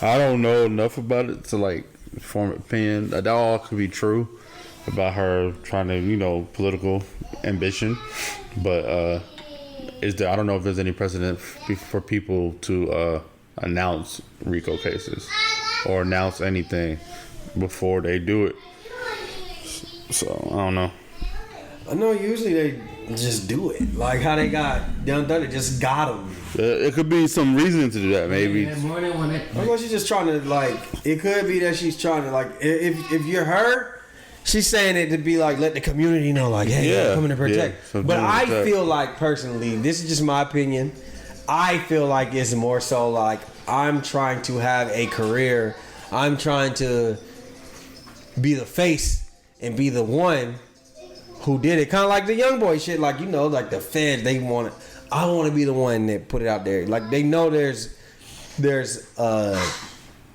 I don't know enough about it to like form an opinion. That all could be true about her trying to, political ambition. But I don't know if there's any precedent for people to announce RICO cases or announce anything before they do it. So I don't know. I know usually they just do it. Like how they got done it, just got them. It could be some reason to do that, maybe. Or she's just trying to, like, it could be that she's trying to, like, if you're her, she's saying it to be like, let the community know, like, hey, I'm coming to protect. Yeah, but I feel like, personally, this is just my opinion, I feel like it's more so like, I'm trying to have a career, I'm trying to be the face and be the one who did it. Kind of like the young boy shit, like, like the feds, they want it. I want to be the one that put it out there. Like, they know there's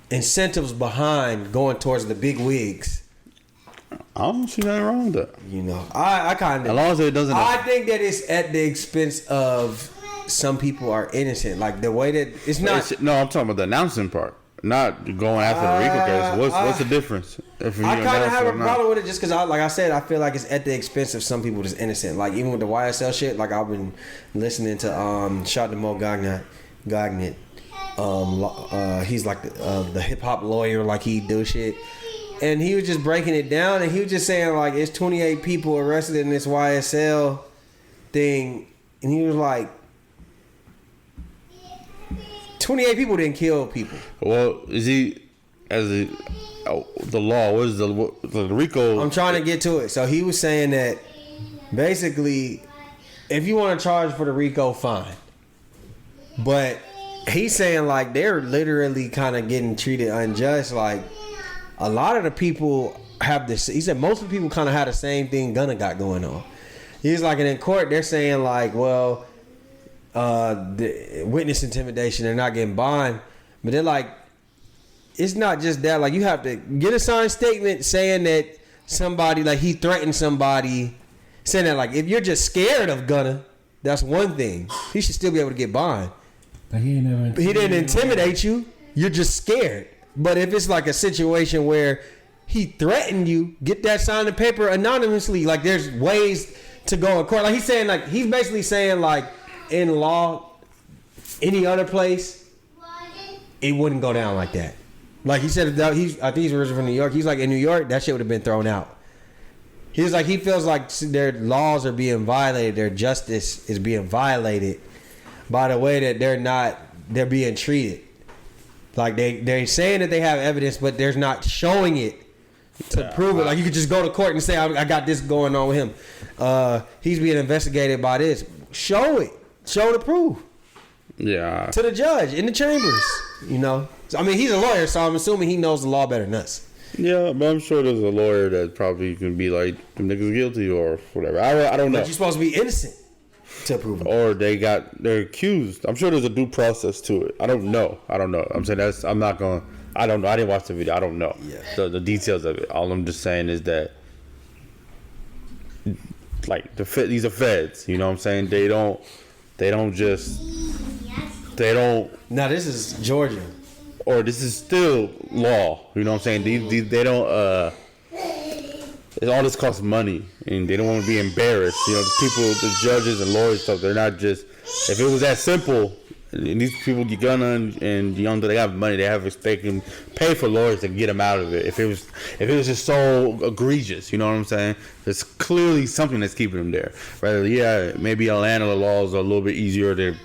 incentives behind going towards the big wigs. I don't see nothing wrong with that. I kind of. As long as it doesn't. I think that it's at the expense of some people are innocent. Like the way that it's not. No, I'm talking about the announcing part. Not going after the RICO case. What's the difference? I kind of have a problem with it just because, like I said, I feel like it's at the expense of some people that's innocent. Like even with the YSL shit, like I've been listening to shout to Mo Gagnet. He's like the hip hop lawyer, like he do shit, and he was just breaking it down, and he was just saying like it's 28 people arrested in this YSL thing, and he was like, 28 people didn't kill people. Well, is he the law? What is the RICO? I'm trying to get to it. So he was saying that basically, if you want to charge for the RICO, fine. But he's saying like they're literally kind of getting treated unjust. Like a lot of the people have this. He said most of the people kind of had the same thing Gunna got going on. He's like, and in court they're saying like, well, the witness intimidation, they're not getting bond, but they're like, it's not just that. Like you have to get a signed statement saying that somebody, like he threatened somebody, saying that like if you're just scared of Gunna, that's one thing. He should still be able to get bond. But he didn't intimidate you. You're just scared. But if it's like a situation where he threatened you, get that signed paper anonymously. Like there's ways to go in court. Like he's basically saying like in law, any other place, it wouldn't go down like that. Like he said, I think he's originally from New York. He's like in New York, that shit would have been thrown out. He's like, he feels like their laws are being violated, their justice is being violated by the way that they're being treated. Like they're saying that they have evidence, but they're not showing it to prove it. Like you could just go to court and say, I got this going on with him. He's being investigated by this. Show it. Show the proof. Yeah. to the judge in the chambers. You know, I mean, he's a lawyer, so I'm assuming he knows the law better than us. Yeah, but I'm sure there's a lawyer that probably can be like, the niggas guilty or whatever. I don't know. But you're supposed to be innocent to prove it. Or they're accused. I'm sure there's a due process to it. I don't know. I'm saying I'm not going to, I don't know. I didn't watch the video. I don't know the details of it. All I'm just saying is that, like, these are feds. You know what I'm saying? They don't. Now this is Georgia. Or this is still law. You know what I'm saying? They don't. All this costs money, and they don't want to be embarrassed. You know, the people, the judges and lawyers stuff. They're not just. If it was that simple, and these people get gun and young, they have money. They can pay for lawyers to get them out of it. If it was just so egregious, you know what I'm saying? There's clearly something that's keeping them there. Right? Maybe Atlanta laws are a little bit easier to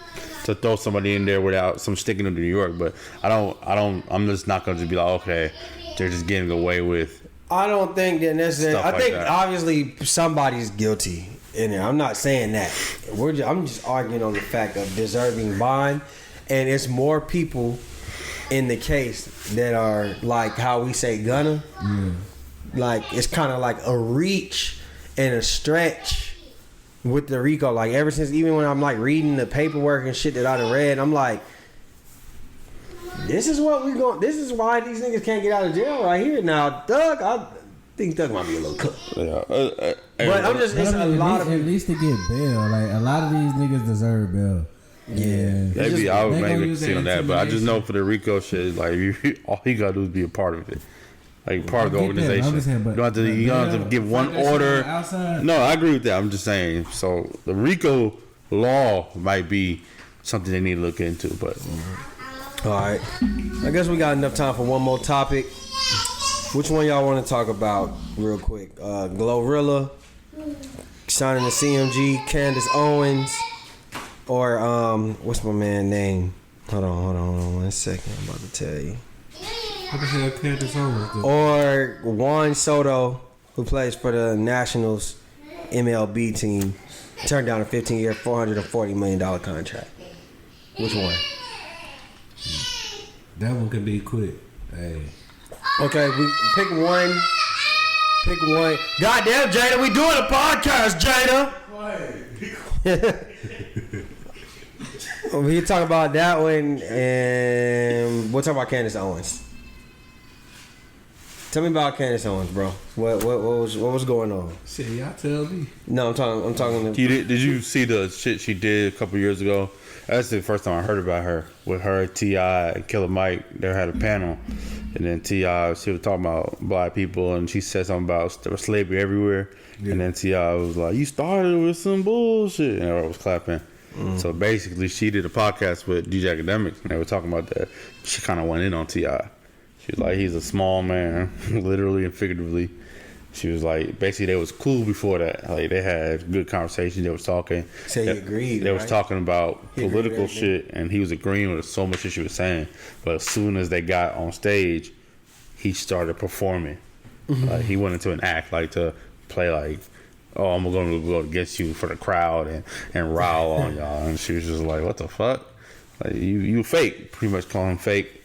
throw somebody in there without some sticking them to New York. But I'm just not going to be like, okay, they're just getting away with. I don't think that necessarily. I think that. Obviously somebody's guilty in there. I'm not saying that. I'm just arguing on the fact of deserving bond, and it's more people in the case that are like how we say gunna. Like it's kind of like a reach and a stretch with the RICO. Like ever since, even when I'm like reading the paperwork and shit that I done read, I'm like, this is what we going. This is why these niggas can't get out of jail right here. Now, Doug, I think Doug might be a little cooked. Yeah, But I'm just, it's a lot of. At least to get bail. Like a lot of these niggas deserve bail. Yeah. maybe I would they gonna maybe use see that on that, but I just know for the RICO shit, like all you gotta do is be a part of it, like part of the I get that. organization. I'm just saying, but you don't have to give one order. Outside. No, I agree with that. I'm just saying. So the RICO law might be something they need to look into, but. All right. I guess we got enough time for one more topic. Which one y'all want to talk about real quick? Glorilla signing the CMG, Candace Owens, or what's my man name? Hold on 1 second. I'm about to tell you. What the hell Candace Owens do? Or Juan Soto, who plays for the Nationals MLB team, turned down a 15-year, $440 million contract. Which one? That one can be quick. Hey. Okay, we pick one. Pick one. Goddamn, Jada, we doing a podcast, Jada. We can talk about that one, and we'll talk about Candace Owens. Tell me about Candace Owens, bro. What was going on? Shit, y'all tell me. No, I'm talking. Did you see the shit she did a couple years ago? That's the first time I heard about her. With her, T.I., and Killer Mike, they had a panel. And then T.I., she was talking about black people, and she said something about there was slavery everywhere. Yeah. And then T.I. was like, you started with some bullshit. And everyone was clapping. So basically, she did a podcast with DJ Academics, and they were talking about that. She kind of went in on T.I. She was like, he's a small man, literally and figuratively. She was like, basically, they was cool before that. Like, they had good conversations. They was talking. Say he agreed, They right? was talking about political shit, and he was agreeing with so much shit she was saying. But as soon as they got on stage, he started performing. Like, he went into an act, like, to play, like, oh, I'm going to go against you for the crowd and rile on y'all. And she was just like, what the fuck? Like, you fake. Pretty much calling him fake.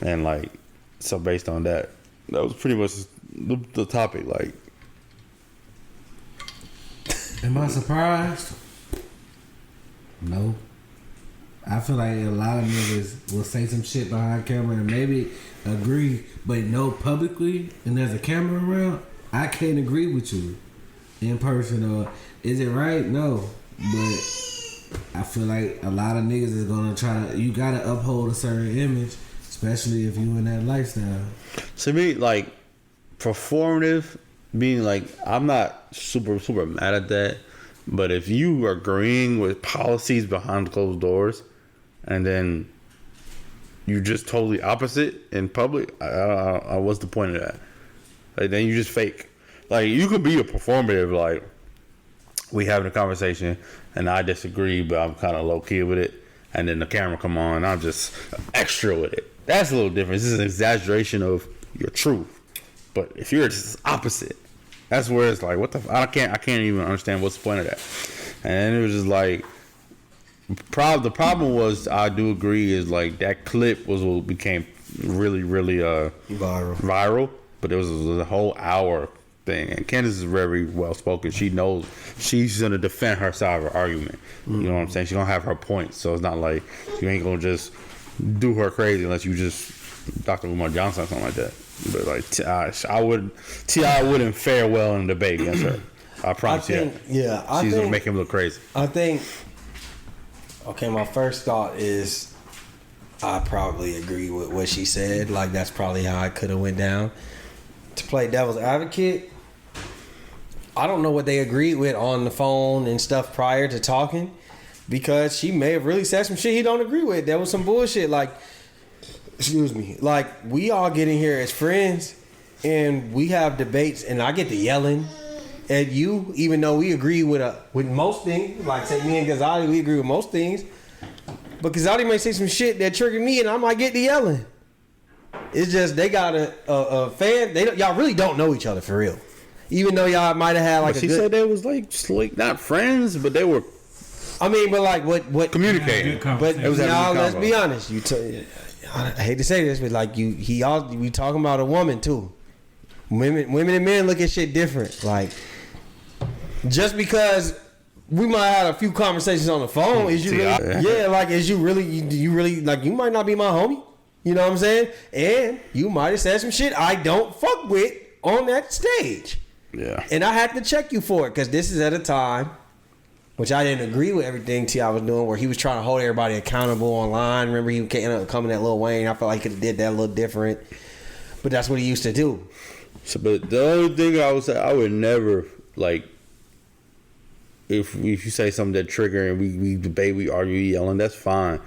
And, like, so based on that, that was pretty much the topic. Like, am I surprised? No. I feel like a lot of niggas will say some shit behind camera and maybe agree, but no publicly, and there's a camera around, I can't agree with you in person. Or is it right? No. But I feel like a lot of niggas is gonna try to, you gotta uphold a certain image, especially if you in that lifestyle. to me, like, performative, being like, I'm not super mad at that, but if you are agreeing with policies behind closed doors and then you just totally opposite in public, I what's the point of that? Like, then you just fake. Like, you could be a performative, like, we having a conversation and I disagree, but I'm kind of low key with it, and then the camera come on and I'm just extra with it. That's a little different. This is an exaggeration of your truth. But if you're just opposite, that's where it's like, what the I can't even understand what's the point of that. And then it was just like, The problem was, I do agree, is like that clip was what became really viral. But it was a whole hour thing, and Candace is very well spoken. She knows she's gonna defend her side of her argument. You know what I'm saying? She's gonna have her points, so it's not like you ain't gonna just do her crazy unless you just Dr. Umar Johnson or something like that. But like T.I. wouldn't fare well in a debate against her. I promise you. She's gonna make him look crazy. I think. Okay, my first thought is I probably agree with what she said. Like, that's probably how I could have went down. To play devil's advocate, I don't know what they agreed with on the phone and stuff prior to talking, because she may have really said some shit he don't agree with. There was some bullshit. Like, excuse me. Like, we all get in here as friends and we have debates, and I get to yelling at you, even though we agree with most things. Like, say me and Ghazali, we agree with most things, but Ghazali may say some shit that trigger me, and I might get to yelling. It's just they got a fan. Y'all really don't know each other for real, even though y'all might have had like. But she said they was like not friends, but they were. I mean, but like what communicating. But now let's be honest. I hate to say this, but like we talking about a woman too. Women and men look at shit different. Like, just because we might have a few conversations on the phone, is you really, like, is you really like, you might not be my homie. You know what I'm saying? And you might have said some shit I don't fuck with on that stage. Yeah. And I had to check you for it, because this is at a time which I didn't agree with everything T.I. was doing, where he was trying to hold everybody accountable online. Remember, he ended up coming at Lil Wayne. I felt like he could have did that a little different. But that's what he used to do. So, but the only thing I would say, I would never, like, if you say something that trigger and we debate, we argue, yelling, that's fine.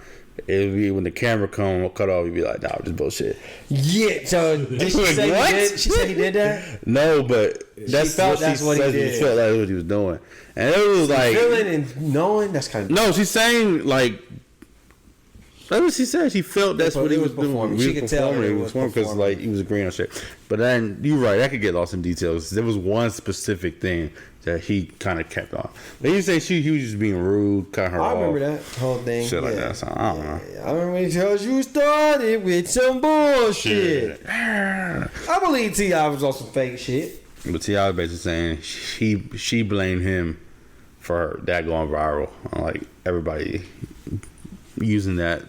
It'll be when the camera come, we'll cut off. You'd be like, nah, this bullshit. Yeah. So did she say what? he did? She said he did that. No, but that's what he did. She felt like what he was doing, and it was like feeling and knowing. That's kind of no. She's saying like that's what she said. She felt that's what he was doing. She could tell he was performing because like he was agreeing on shit. But then you're right. I could get lost in details. There was one specific thing that he kind of kept on. But you say he was just being rude, cut her off. I remember that whole thing. Shit like that. So I don't know. I remember when he tells you started with some bullshit. I believe T.I. was on some fake shit. But T.I. was basically saying she blamed him for that going viral. Like everybody using that.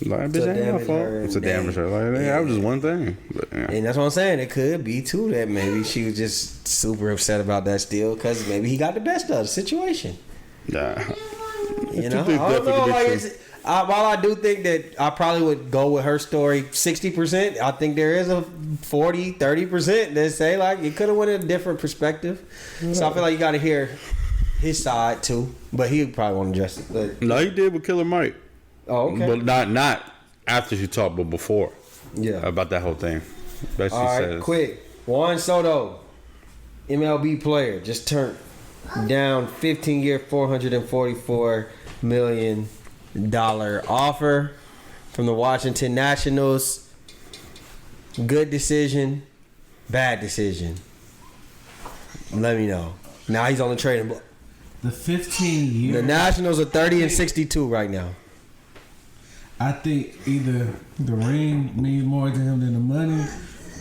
Like, bitch, ain't my fault. It's a damage her. Like, that was just one thing. But, yeah. And that's what I'm saying. It could be too that maybe she was just super upset about that still, because maybe he got the best of the situation. Nah. You know, I don't know. Like, while I do think that I probably would go with her story 60%, I think there is a 40-30% that say like it could have went in a different perspective. Yeah. So I feel like you got to hear his side too, but he probably won't address it. But, no, he did with Killer Mike. Oh, okay. But not after she talked, but before. Yeah. About that whole thing. Basically all right, says, quick. Juan Soto, MLB player, just turned down 15-year, $444 million offer from the Washington Nationals. Good decision, bad decision. Let me know. Now he's on the trading block. The 15 years. The Nationals are 30-62 right now. I think either the ring means more to him than the money,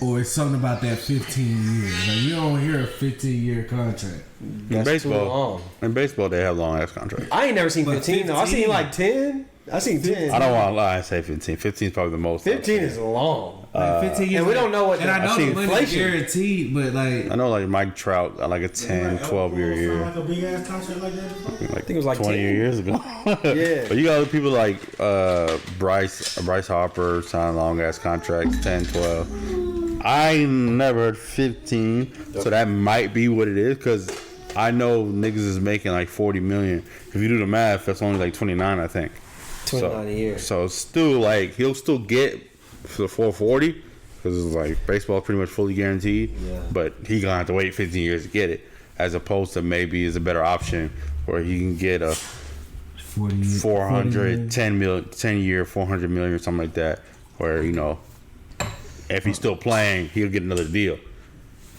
or it's something about that 15 years. Like, you don't hear a 15-year contract. That's too long. In baseball, they have long ass contracts. I ain't never seen 15 though. I seen like 10. I seen 10. I don't want to lie and say 15. 15 is probably the most. 15 is long. Like 15 years, and we don't know what. And I know the money's guaranteed, but like I know, like Mike Trout got like a 10, 12 year. Like a big ass contract like that. Like I think it was like 20 10 years ago. Yeah. But you got other people like Bryce Harper signed long ass contracts, 10, 12. I never heard 15, so that might be what it is, because I know niggas is making like 40 million. If you do the math, that's only like 29, I think. 29 a year. So it's still like he'll still get for the 440, because it's like baseball pretty much fully guaranteed. Yeah. But he gonna have to wait 15 years to get it, as opposed to maybe is a better option where he can get a 10 year, 400 million or something like that, where, you know, if he's still playing, he'll get another deal.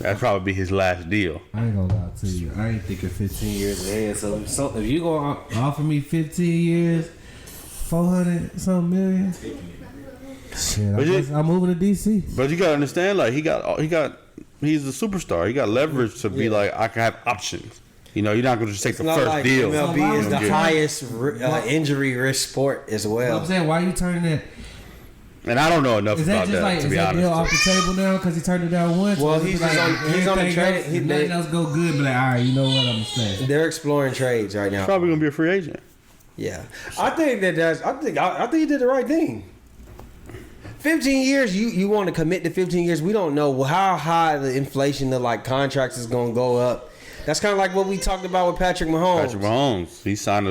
That'd probably be his last deal. I ain't gonna lie to you. I ain't thinking 15 years ahead. So if you gonna offer me 15 years, 400 something million, shit, I'm moving to DC. But you gotta understand, like he's a superstar. He got leverage to be like, I can have options. You know, you're not gonna just take the Not first like deal. MLB is So the why- highest injury risk sport as well. I'm saying, why you turning that? And I don't know enough Is that about just that, like, to is be that deal off honest. the table now because he turned it down once? Well, Or is he's it like, he's on the everything trade. else, nothing else go good, but like, all right, you know what I'm gonna say. They're exploring trades right now. Probably gonna be a free agent. Yeah, I think he did the right thing. 15 years, you want to commit to 15 years. We don't know how high the inflation of like contracts is going to go up. That's kind of like what we talked about with Patrick Mahomes. Patrick Mahomes, he signed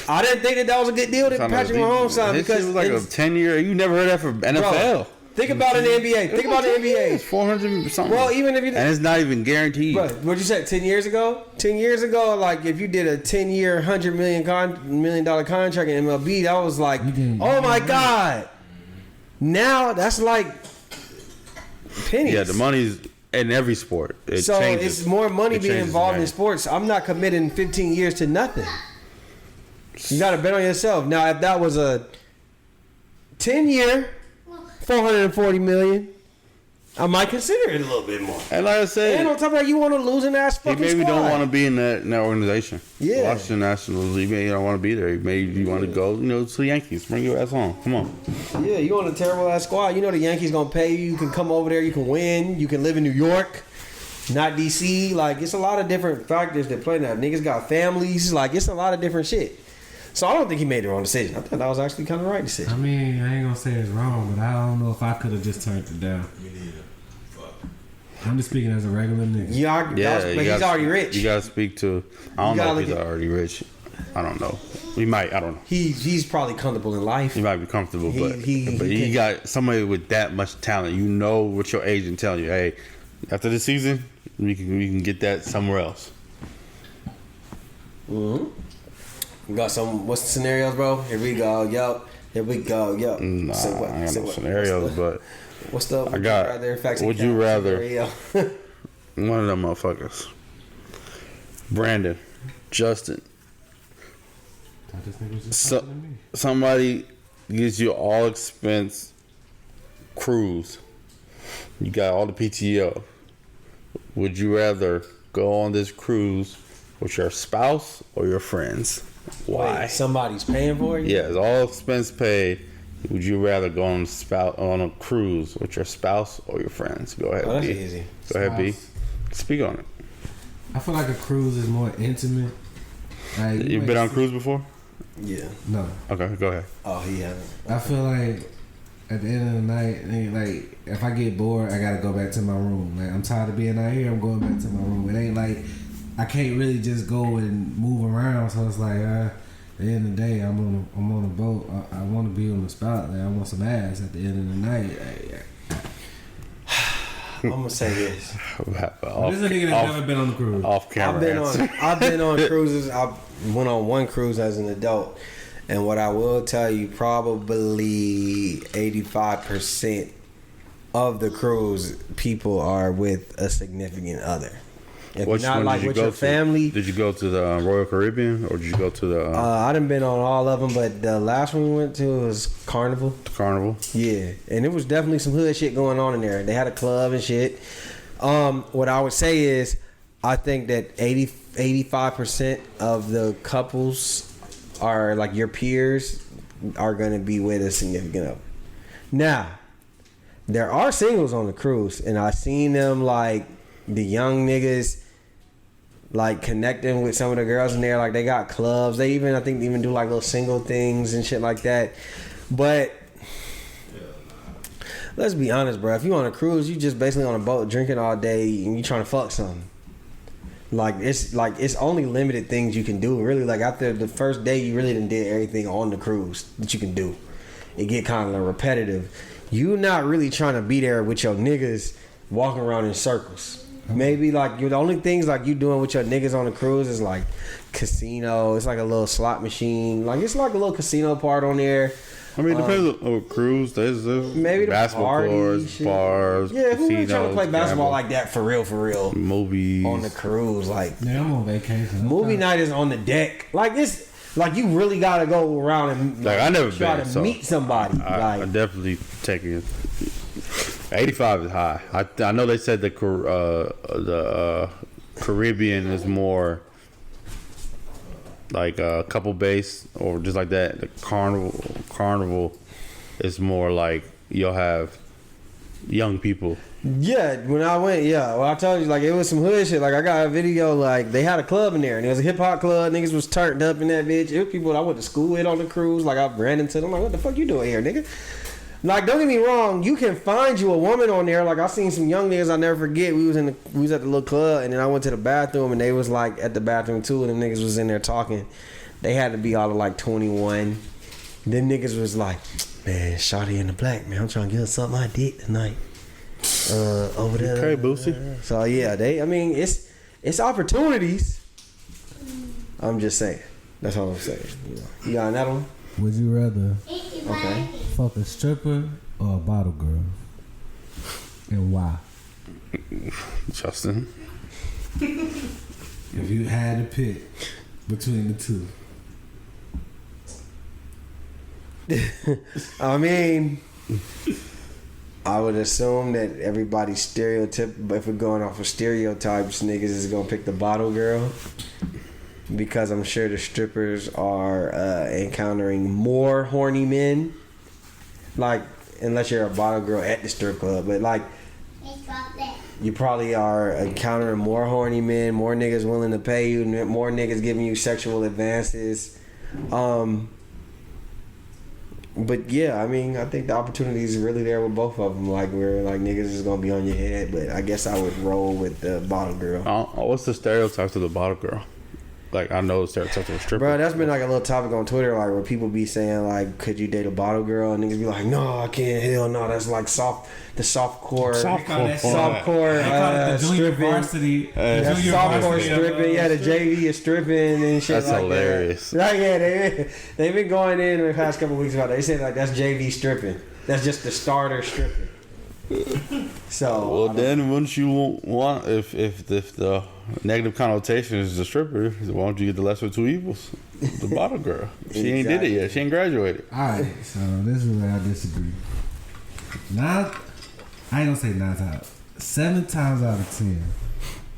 I didn't think that was a good deal that Patrick Mahomes signed his because shit was like a 10-year. You never heard that for NFL. Bro, think about it in the NBA. Think about the It's NBA. 400 something. Well, even if you and it's not even guaranteed. Bro, what'd you say? 10 years ago? 10 years ago, like if you did a 10-year, $100 million contract in MLB, that was like, oh my god. Now that's like pennies. Yeah, the money's in every sport. It So changes. it's more money It being changes, involved in man. sports. I'm not committing 15 years to nothing. You got to bet on yourself. Now, if that was a 10-year, $440 million, I might consider it a little bit more. And like I said, And on top of that, you want to lose an ass he fucking maybe squad. don't want to be in that organization. Yeah. Washington Nationals. He maybe don't want to be there. Maybe you want to go, to the Yankees. Bring your ass home. Come on. Yeah, you want a terrible ass squad. You know the Yankees gonna pay you. You can come over there. You can win. You can live in New York, not DC. Like it's a lot of different factors that play now. Niggas got families. Like it's a lot of different shit. So I don't think he made the wrong decision. I thought that was actually kind of the right I decision. mean, I ain't gonna say it's wrong, but I don't know if I could have just turned it down. Me neither. Fuck. I'm just speaking as a regular nigga. Yeah, Yeah, but he's gotta- already rich. You got to speak to. I don't You gotta know if he's look at- already rich. I don't know. He might. I don't know. He's probably comfortable in life. He might be comfortable, He- but he you got somebody with that much talent. You know what your agent telling you. Hey, after this season, we can get that somewhere else. Mm-hmm. We got some. What's the scenarios, bro? Here we go. Yup. Here we go. Yup. Nah, So what- I ain't got so no what- scenarios, but What's the? I got- would you rather- one of them motherfuckers, Brandon, Justin, Thought this nigga was just So- talking to me. somebody gives you all expense cruise. You got all the PTO. Would you rather go on this cruise with your spouse or your friends? Why? Wait, somebody's paying for it. Yeah, it's all expense paid. Would you rather go on a cruise with your spouse or your friends? Go ahead, Oh, that's B. easy. Go ahead, B. Spouse. Speak on it. I feel like a cruise is more intimate. Like, You've been on cruise before? Yeah. No, Okay, go ahead. Oh, he hasn't. I feel like at the end of the night, like if I get bored, I gotta go back to my room. Like I'm tired of being out here, I'm going back to my room. It ain't like I can't really just go and move around. So it's like at the end of the day, I'm on a boat. I want to be on the spot. Like I want some ass at the end of the night. I'm gonna say this. This is a nigga that's never been on the cruise. Off camera. I've been on cruises. I went on one cruise as an adult, and what I will tell you, probably 85% of the cruise people are with a significant other. If Which not one like did you with go your to? family, Did you go to the Royal Caribbean or did you go to the I done been on all of them, but the last one we went to was Carnival. Carnival? Yeah, and it was definitely some hood shit going on in there. They had a club and shit. What I would say is, I think that 85% of the couples are like your peers are gonna be with a significant other. Now, there are singles on the cruise, and I seen them like the young niggas like connecting with some of the girls in there. Like they got clubs. They even, I think, even do like little single things and shit like that. But let's be honest, bro. If you on a cruise, you just basically on a boat drinking all day and you trying to fuck something. Like it's only limited things you can do. Really, like after the first day, you really done did everything on the cruise that you can do. It get kind of repetitive. You not really trying to be there with your niggas walking around in circles. Maybe like the only things like you doing with your niggas on the cruise is like casino. It's like a little slot machine. Like it's like a little casino part on there. I mean, it depends on cruise. There's Maybe the basketball party courts, shit. bars, Yeah, who really trying to casinos, play basketball gamble, like that for real? movies. On the cruise, like Yeah, I'm on vacation. movie night is on the deck. Like this, like you really gotta go around and Like, I never try been, to so meet somebody. I Like definitely taking it. 85 is high. I know they said the Caribbean is more like a couple base or just like that. The Carnival is more like you'll have young people. yeah, when I went, well I told you like it was some hood shit. Like I got a video, like they had a club in there and it was a hip hop club. Niggas was turned up in that bitch. It was people I went to school with on the cruise. Like I ran into them. Like what the fuck you doing here, nigga? Like, don't get me wrong, you can find you a woman on there. Like, I seen some young niggas I never forget. We was at the little club, and then I went to the bathroom, and they was like at the bathroom too, and them niggas was in there talking. They had to be all of like 21. Them niggas was like, man, shawty in the black, man, I'm trying to get her something I did tonight. Over there. Okay, Boosie. So yeah, it's opportunities. I'm just saying. That's all I'm saying. You got another one? Would you rather Okay. fuck a stripper or a bottle girl? And why? Justin. If you had to pick between the two. I mean, I would assume that everybody's stereotype, but if we're going off of stereotypes, niggas is gonna pick the bottle girl. Because I'm sure the strippers are encountering more horny men. Like, unless you're a bottle girl at the strip club. But like, you probably are encountering more horny men, more niggas willing to pay you, more niggas giving you sexual advances. But yeah, I mean, I think the opportunity is really there with both of them. Like, where like niggas is gonna be on your head. But I guess I would roll with the bottle girl. What's the stereotypes of the bottle girl? Like, I know the stereotypes of a stripper. Bro, that's been like a little topic on Twitter, like where people be saying like, "Could you date a bottle girl?" And niggas be like, "No, I can't. Hell no, that's like the softcore stripping. Varsity. That's softcore stripping. Yeah, the JV is stripping and shit. That's like hilarious. That. Like, yeah, they've been going in the past couple weeks about that. They said like that's JV stripping. That's just the starter stripping. So Well, then wouldn't you want if the negative connotation is the stripper? Why don't you get the lesser of two evils? The bottle girl. She ain't did it yet. She ain't graduated. Alright, so this is where I disagree. I ain't gonna say 9 times. 7 times out of 10,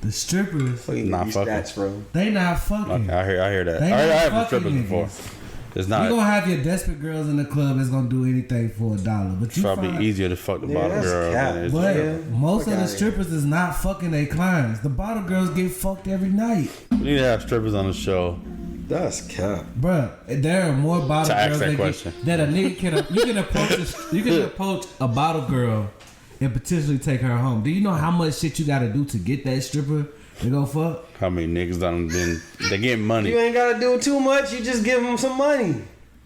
the strippers, Not fucking. stats, bro. they not fucking. Okay, I hear that. They I not have fucking strippers before. niggas. It's You not. gonna have your desperate girls in the club that's gonna do anything for $1, but It's you probably find, easier to fuck the Yeah, bottle that's girl cap. than it is but the stripper. most Fuck of the outta here. strippers is not fucking their clients. The bottle girls get fucked every night. We need to have strippers on the show. That's cap. Bruh, there are more bottle To ask girls that question. that a nigga you can approach a bottle girl and potentially take her home. Do you know how much shit you gotta do to get that stripper to go fuck? How many niggas done been? They getting money. You ain't gotta do too much. You just give them some money.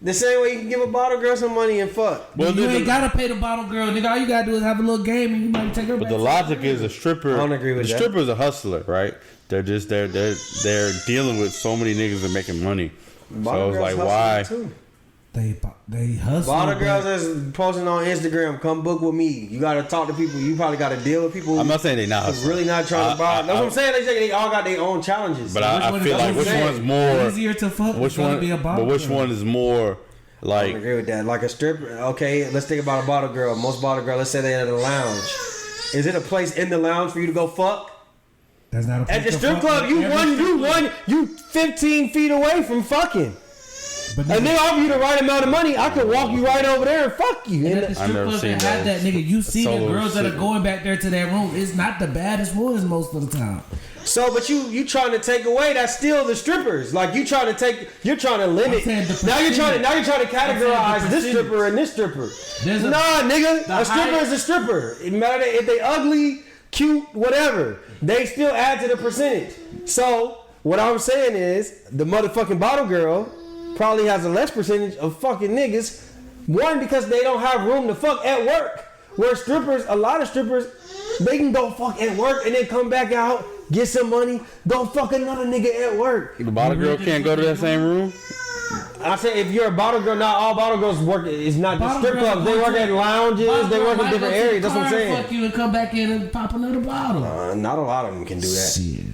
The same way you can give a bottle girl some money and fuck. Well, you the- ain't gotta pay the bottle girl, nigga. All you gotta do is have a little game and you might take her But back. the logic is a stripper. I don't agree with the that. stripper's a hustler, right? They're just they're dealing with so many niggas that making money. Bottle So it's girls like why? hustle too. They hustle. Bottle but- girls is posting on Instagram. Come book with me. You gotta talk to people. You probably gotta deal with people. I'm not saying they not who's hustling. really not trying to buy. That's what I'm saying. They all got their own challenges. But I one feel is- like which saying. one's more? easier to fuck. Which It's gotta one? be a But bottle which girl. one is more I like? agree with that. Like a stripper. Okay, let's think about a bottle girl. Most bottle girls, let's say they're at a lounge. Is it a place in the lounge for you to go fuck? That's not a At the place to strip fuck club, at you every strip club. you 15 feet away from fucking. But And they offer you the right amount of money. I could walk you right over there and fuck you. And And at the strip never club seen that had that those nigga, you see the solo girls that are shit. going back there to that room. It's not the baddest ones most of the time. so, but you trying to take away, that's still the strippers. Like you're trying to limit. I'm saying the Now you're trying percentage. to categorize I'm saying the this percentage. stripper and this stripper. There's a- Nah, nigga, the a stripper high- is a stripper. It matter if they ugly, cute, whatever. They still add to the percentage. So what I'm saying is the motherfucking bottle girl probably has a less percentage of fucking niggas. One, because they don't have room to fuck at work. Where strippers, a lot of strippers, they can go fuck at work and then come back out, get some money, go fuck another nigga at work. The bottle girl can't go to that same room. I say if you're a bottle girl, not all bottle girls work. It's not just Bottle strip girls clubs. They go work to- at lounges. Bottle They girl work in might different go to the areas. That's what I'm car and saying. Fuck you and come back in and pop another bottle. Not a lot of them can do that. Shit.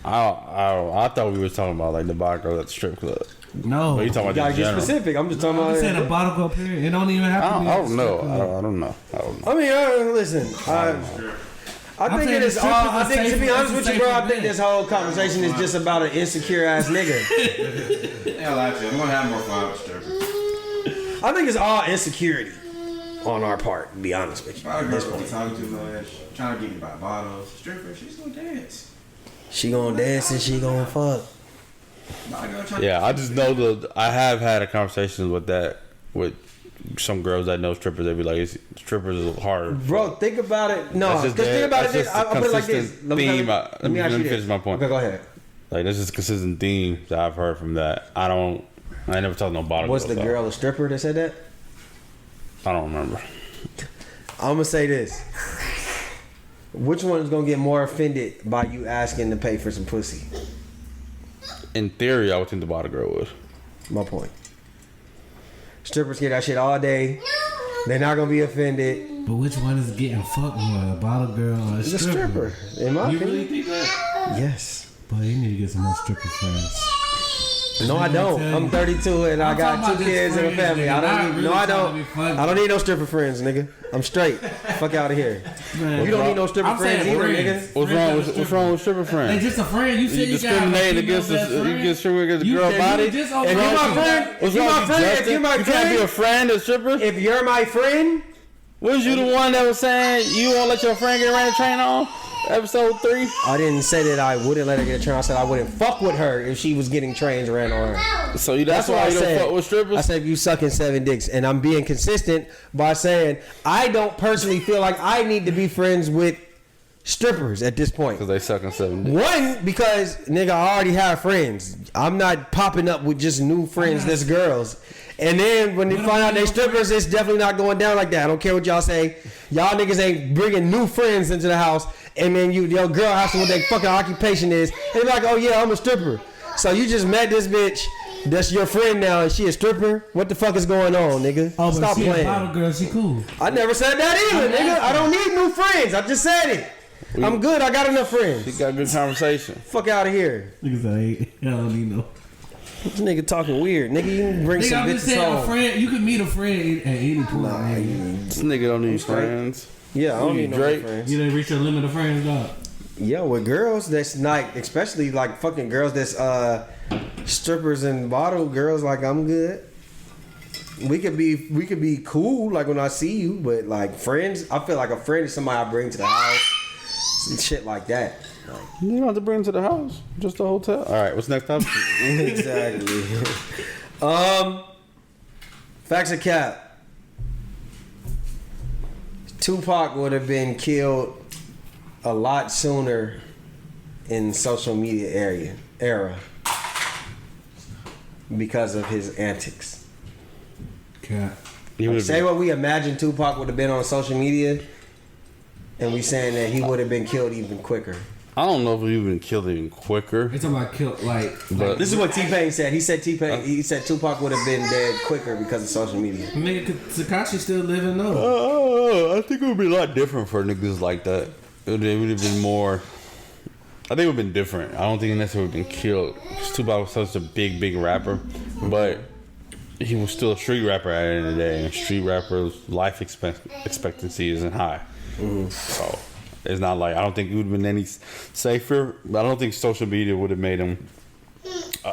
I thought we were talking about like the bottle girl at the strip club. No. But you talking You about gotta in get general. specific. I'm just talking I'm about. saying a bottle girl period. It don't even have to be. I at don't the know. strip club. I don't know. I mean, listen. I think saying it is the all. strip is I a think to safe- be honest it's a with you, bro, I safer think bet. this whole conversation is just about an insecure ass nigga. Yeah, like I said, I'm gonna have more fun with strippers. I think it's all insecurity on our part. To be honest with you, Bottle at this girl be point, talking too much, trying to get me by bottles. Stripper, she's gonna dance. she gonna dance and she gonna fuck. Bottle girl trying Yeah, I just know I have had a conversation with some girls that know strippers. They be like, strippers is hard. Bro, think about it. No, That's because just think about it. that's This, just a I'll put it like this. consistent Let me theme. ask Let you me this. finish my point. Okay, go ahead. Like this is a consistent theme that I've heard from that. I never talked no bottle. Was the girls, girl a stripper that said that? I don't remember. I'm gonna say this. Which one is gonna get more offended by you asking to pay for some pussy? In theory, I would think the bottle girl would. My point. Strippers get that shit all day. They're not gonna be offended. But which one is getting fucked more, a bottle girl or a It's a stripper? stripper, in my You opinion. really think that? Yes. Boy, you need to get some more stripper friends. No, I don't. I'm 32 and I I'm got talking 2 about kids just and a friends, family. nigga. I Not don't need. really No, I trying to don't. be funny. I don't need no stripper friends, nigga. I'm straight. Fuck out of here. Man, You don't need no stripper I'm friends saying either, friends. nigga. What's wrong with stripper They friends? just a friend. You said You you got a discriminating female against best you friend. get stripper against the You girl said body. you just If you're my friend, What's if you're wrong my with friend, Justin? if you're my You can't be a friend, friend of stripper. if you're my friend, Was you the one that was saying you won't let your friend get ran the train on? Episode 3. I didn't say that I wouldn't let her get a train. I said I wouldn't fuck with her if she was getting trains ran on her. So that's what why I you don't said. fuck with strippers. I said you sucking 7 dicks, and I'm being consistent by saying I don't personally feel like I need to be friends with strippers at this point. Because they sucking 7 dicks. One, because nigga, I already have friends. I'm not popping up with just new friends that's girls. And then when they find out they strippers, it's definitely not going down like that. I don't care what y'all say. Y'all niggas ain't bringing new friends into the house, and then your girl asks them what their fucking occupation is, and they're like, oh yeah, I'm a stripper. So you just met this bitch that's your friend now, and she a stripper? What the fuck is going on, nigga? Oh, but Stop she a playing. bottle girl. She cool. I never said that either, nigga. I don't need new friends. I just said it. I'm good. I got enough She friends. got good conversation. Fuck out of here. Niggas say, I don't need no. This nigga talking weird. Nigga, you can bring Nigga, some I'm just bitches saying a home. friend. You can meet a friend at any point. nigga. This nigga don't need straight. friends. Yeah, I don't Who need you, no Drake? friends. You didn't reach your limit of friends, dog. Yeah, with girls that's like, especially like fucking girls that's strippers and bottle girls, like I'm good. We could be cool like when I see you, but like friends, I feel like a friend is somebody I bring to the house and shit like that. You don't have to bring him to the house. Just the hotel. All right, what's next topic? Exactly. Facts or cap? Tupac would have been killed a lot sooner in social media era because of his antics. Cat. He would've Say been- what we imagine Tupac would have been on social media, and we saying that he would have been killed even quicker. I don't know if he would have been killed even quicker. It's about kill like. But This is what T-Pain said. He said he said Tupac would have been dead quicker because of social media. Nigga, Tekashi still living though. I think it would be a lot different for niggas like that. It would have been more. I think it would have been different. I don't think he necessarily would have been killed. 'Cause Tupac was such a big rapper, but he was still a street rapper at the end of the day. And street rappers' life expectancy isn't high. So it's not like I don't think it would have been any safer. But I don't think social media would have made him.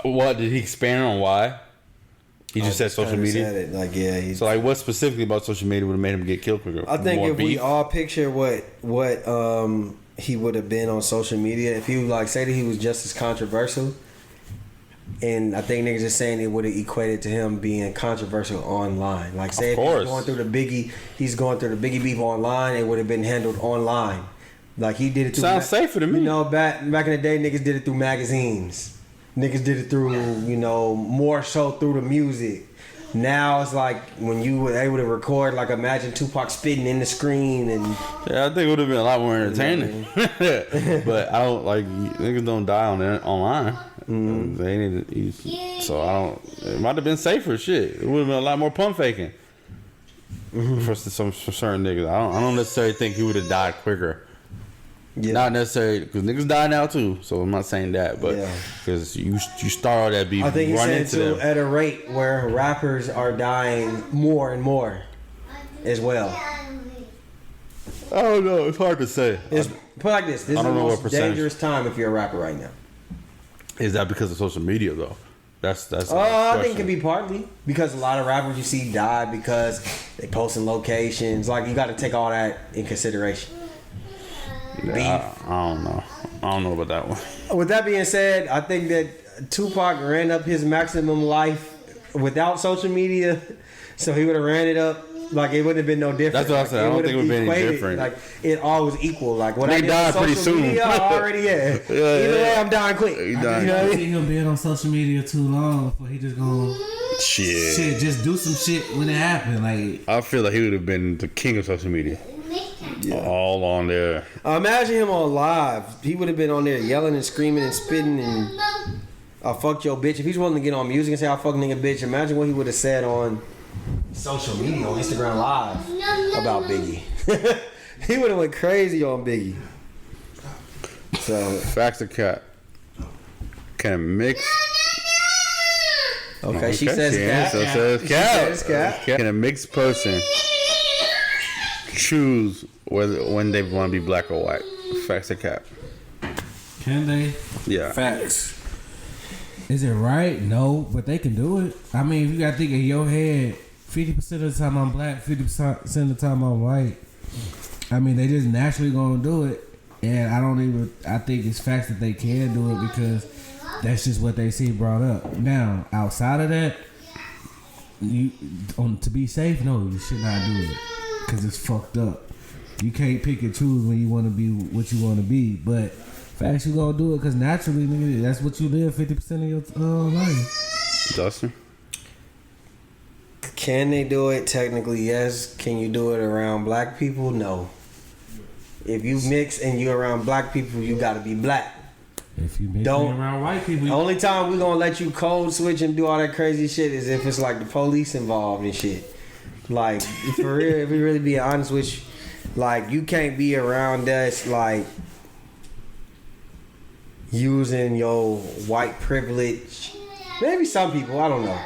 What did he expand on? Why? He just said social Kinda media. said it, like yeah. He's, So like, what specifically about social media would have made him get killed quicker? I think More if we beef? all picture what he would have been on social media, if he was like say that he was just as controversial, and I think niggas just saying it would have equated to him being controversial online. Like say Of if course. he's going through the Biggie beef online, it would have been handled online. Like he did it through Sounds safer to me. You know, back in the day, niggas did it through magazines. Niggas did it through, more so through the music. Now it's like when you were able to record, like imagine Tupac spitting in the screen and Yeah, I think it would have been a lot more entertaining. But I don't like niggas don't die on it online. They need to use, so I don't. It might have been safer. Shit, it would have been a lot more pump faking for certain niggas. I don't necessarily think he would have died quicker. Yeah. Not necessarily because niggas die now too. So I'm not saying that, but because you start all that beef, I think he's run saying into too them. at a rate where rappers are dying more and more as well. I don't know. It's hard to say. It's, put it like this: this is the most dangerous time if you're a rapper right now. Is that because of social media though? That's. I think it could be partly because a lot of rappers you see die because they posting locations. Like you got to take all that in consideration. Yeah, I don't know. I don't know about that one. With that being said, I think that Tupac ran up his maximum life without social media, so he would have ran it up. Like it wouldn't have been no different. That's what I said. I don't think it would have been any different. Like it all was equal. Like when They I did died on pretty social soon. media, I already Either way, I'm dying quick. He You died. know I what I don't mean? see him being on social media too long before he just gonna Shit. just do some shit when it happened. Like I feel like he would have been the king of social media. All on there. Imagine him on live. He would have been on there yelling and screaming and spitting and I fucked your bitch. If he's willing to get on music and say I fuck nigga bitch, imagine what he would have said on social media, on Instagram Live about Biggie. He would have went crazy on Biggie. So Facts or cat? Can mix? okay, she says cat. So says She cat. says cat. Can a mixed person choose when they want to be black or white? Facts or cat? can they? Yeah. Facts. Is it right? No, but they can do it. I mean, if you gotta think in your head, 50% of the time I'm black, 50% of the time I'm white. I mean, they just naturally gonna do it, and I think it's facts that they can do it because that's just what they see brought up. Now, outside of that, to be safe, no, you should not do it because it's fucked up. You can't pick and choose when you want to be what you want to be, but facts, you gonna do it because naturally, nigga, that's what you live 50% of your life. Justin? Can they do it? Technically, yes. Can you do it around black people? No. If you mix and you around black people, you gotta be black. If you mix Don't- around white people, The only time we gonna let you code switch and do all that crazy shit is if it's like the police involved and shit. Like for real, if we really be honest with you, like you can't be around us like using your white privilege. Maybe some people, I don't know.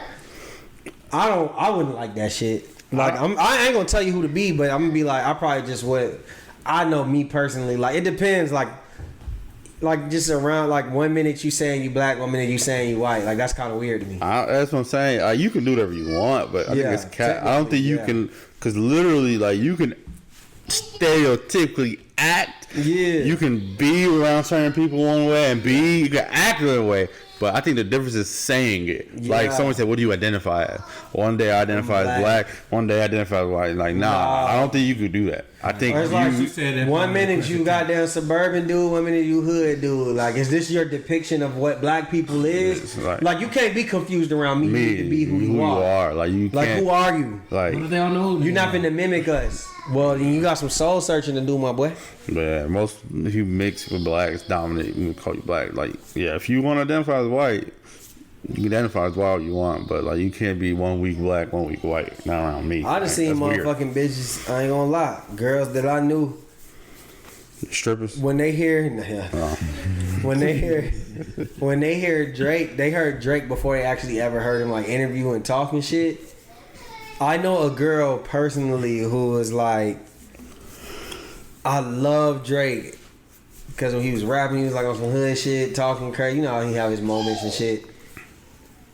I wouldn't like that shit. Like I ain't gonna tell you who to be, but I'm gonna be like I probably just would. I know me personally. Like it depends. Like just around like 1 minute you saying you black, 1 minute you saying you white. Like that's kind of weird to me. That's what I'm saying. You can do whatever you want, but I think it's cat. I don't think you can, because literally, like you can stereotypically act. Yeah. You can be around certain people one way and you can act the other way. But I think the difference is saying it. Yeah. Like someone said, what do you identify as? One day I identify as black. One day I identify as white. Like, nah, I don't think you could do that. I think Or it's like you said that 1 minute you goddamn suburban dude, 1 minute you hood dude. Like, is this your depiction of what black people is? Like you can't be confused around me. You need to be who you are. Like you Like can't. who are you? Like What if they don't know who You're not finna mimic us. Well, then you got some soul searching to do, my boy. yeah, most if you mix with blacks, dominate, we call you black. Like, yeah, if you want to identify as white, you can identify as wild you want, but like you can't be 1 week black, 1 week white. Not around me. I done seen motherfucking bitches. I ain't gonna lie, girls that I knew strippers. when they hear when they hear Drake, they heard Drake before they actually ever heard him like interview and talking shit. I know a girl personally who was like, I love Drake because when he was rapping, he was like on some hood shit, talking crazy. You know how he have his moments and shit.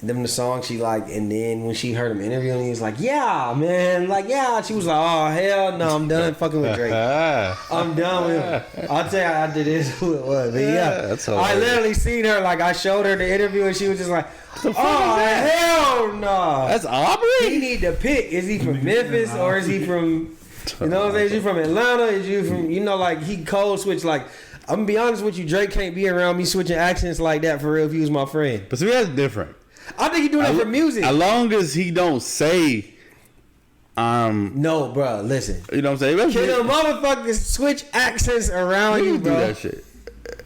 Them the songs she liked, and then when she heard him interviewing, he was like, "Yeah, man, like yeah." She was like, "Oh hell no, I'm done fucking with Drake. I'm done with him." I'll tell you after this who it was, but yeah, that's I hilarious. literally seen her like I showed her the interview, and she was just like, "Oh hell no." That's Aubrey. He need to pick. Is he from Memphis or is he from? You know what I'm saying? Is you from Atlanta? Is you from? You know, like he code switch. Like I'm gonna be honest with you, Drake can't be around me switching accents like that for real. If he was my friend, But see, that's different. I think he doing that for music. As long as he don't say, No, bro. Listen, you know what I'm saying? can a motherfucker switch accents around You you, can do bro? that shit.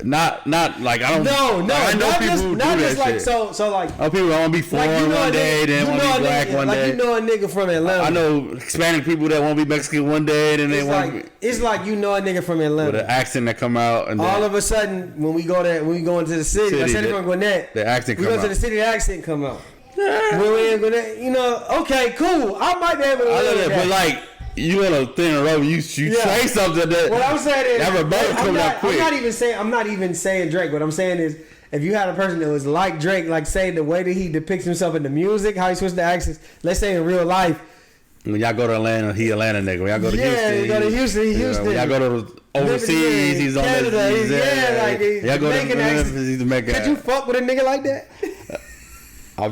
Not like I don't. No, I know not people just who not do just that like shit. so like. Oh, people want to be foreign Like one day, then want to be black one like day. you know a nigga from Atlanta. I know Hispanic people that want to be Mexican one day, then they It's want like to be it's like you know a nigga from with Atlanta. an accent that come out, and All then of a sudden, when we go into the city, I said it from Gwinnett. the accent We come go to out. the city, the accent come out. When we in Gwinnett, you know, okay, cool. I might be able to I live know with that, but that. like you on a thin road, you Yeah. say something that What I'm saying is, that rebuttal coming out quick. I'm not even saying Drake. What I'm saying is, if you had a person that was like Drake, like say the way that he depicts himself in the music, how he switched the accents, let's say in real life. When y'all go to Atlanta, he Atlanta nigga. When y'all go to Houston, we go to Houston, he Houston. When y'all go to overseas, he's on Canada, the like y'all go to Jamaican accent. he's Jamaican. Could you fuck with a nigga like that?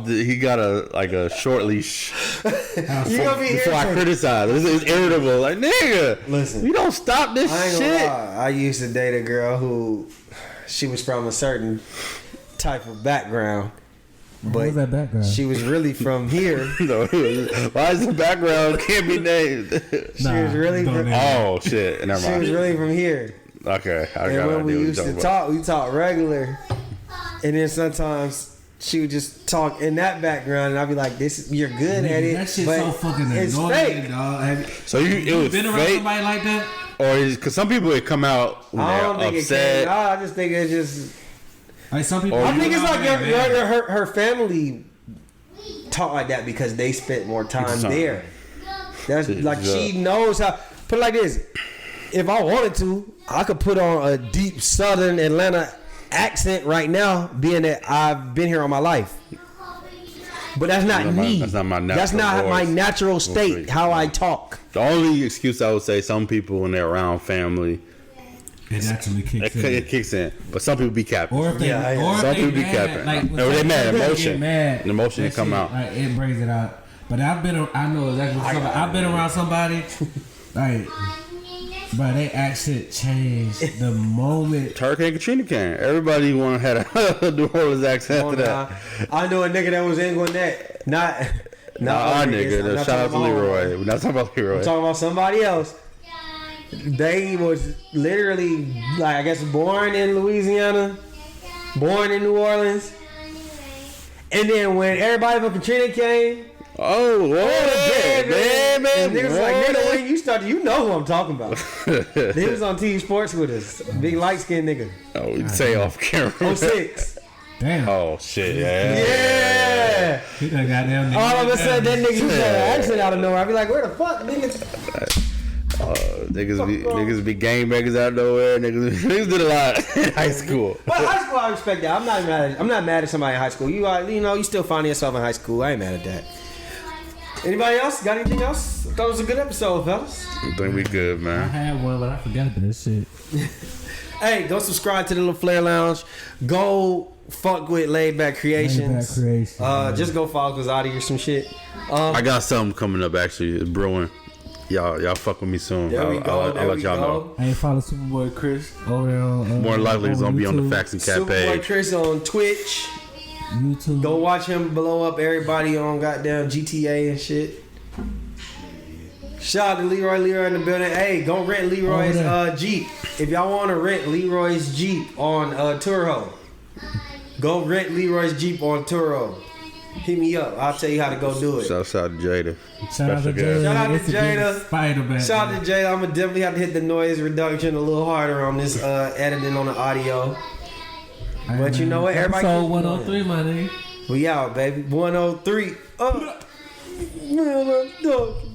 He got a short leash. You gonna be Before I irritated. criticize, it's irritable. Like nigga, Listen. you don't stop this I ain't gonna shit. lie. I used to date a girl who she was from a certain type of background, What but was that background? she was really from here. No, why is the background can't be named? She was really don't from, name it. Oh shit, never she was mind. really from here. Okay, I And got when idea we what used you're to talking about. talk, we talked regular, and then sometimes she would just talk in that background, and I'd be like, "This, you're good at it, That shit's but so fucking it's annoying, fake." dog. Have So it you was been around fake, somebody like that? or is because some people it come out when I don't they're think upset. it came. I just think it's just. Like some people. Or I think it's like her. her family talk like that because they spent more time Sorry. there. That's like Yeah. she knows how. Put it like this: if I wanted to, I could put on a deep Southern Atlanta accent right now, being that I've been here all my life. But that's not me. That's not my That's natural not my voice. natural state. How I talk. The only excuse I would say, some people when they're around family, It actually kicks in. it kicks in. But some people be capping. Or if they, Yeah, yeah. or if Some they people be mad, capping. like, when Or they some mad, people emotion. get mad, The emotion that come shit, out. like, it brings it out. But I know exactly what somebody. I've been around somebody, like, bro, they accent changed the moment. Turk and Katrina can. Everybody want to have a New Orleans accent Come after on that. now. I know a nigga that was in Gwinnett. Not Nah, our other nigga. I'm not Shout out to talking about Leroy. homeboy. We're not talking about Leroy. I'm talking about somebody else. They was literally, like, I guess, born in Louisiana, born in New Orleans, and then when everybody from Katrina came, Oh, Lord, and man. niggas like, nigga, when you started, you know who I'm talking about. He was on TV Sports with us, big light skinned nigga. Oh, we say off camera. 06. Damn. Oh, shit. Yeah. Yeah. He done got down there. All of a sudden, that nigga used to have an accent out of nowhere. I'd be like, where the fuck, nigga? Niggas be gangbangers out of nowhere. Niggas did a lot in high school. But high school, I respect that. I'm not mad at somebody in high school. You still find yourself in high school. I ain't mad at that. Anybody else? Got anything else? I thought it was a good episode, fellas. I think we good, I man. had one, but I forgot that shit. Hey, go subscribe to the Little Flair Lounge. Go fuck with Laid Back Creations. Just go follow Kazadi or some shit. I got something coming up, actually. It's brewing. Y'all fuck with me soon. There we go. I'll There let we y'all go. know. I ain't follow Superboy Chris over there on. More than likely, it's on gonna be on the YouTube. Facts and Cat Superboy page. Chris on Twitch. YouTube. Go watch him blow up everybody on goddamn GTA and shit. Shout out to Leroy in the building. Hey, go rent Leroy's Jeep. If y'all want to rent Leroy's Jeep on Turo, go rent Leroy's Jeep on Turo. Hit me up. I'll tell you how to go do it. Shout out to Jada. Shout out to Special guest. Jada. Shout out to It's a big Jada. Spider-Man. Shout out to Jay. I'm gonna definitely have to hit the noise reduction a little harder on this editing on the audio. But you know what? Everybody Episode keep 103, my nigga. We out, baby. 103. Up.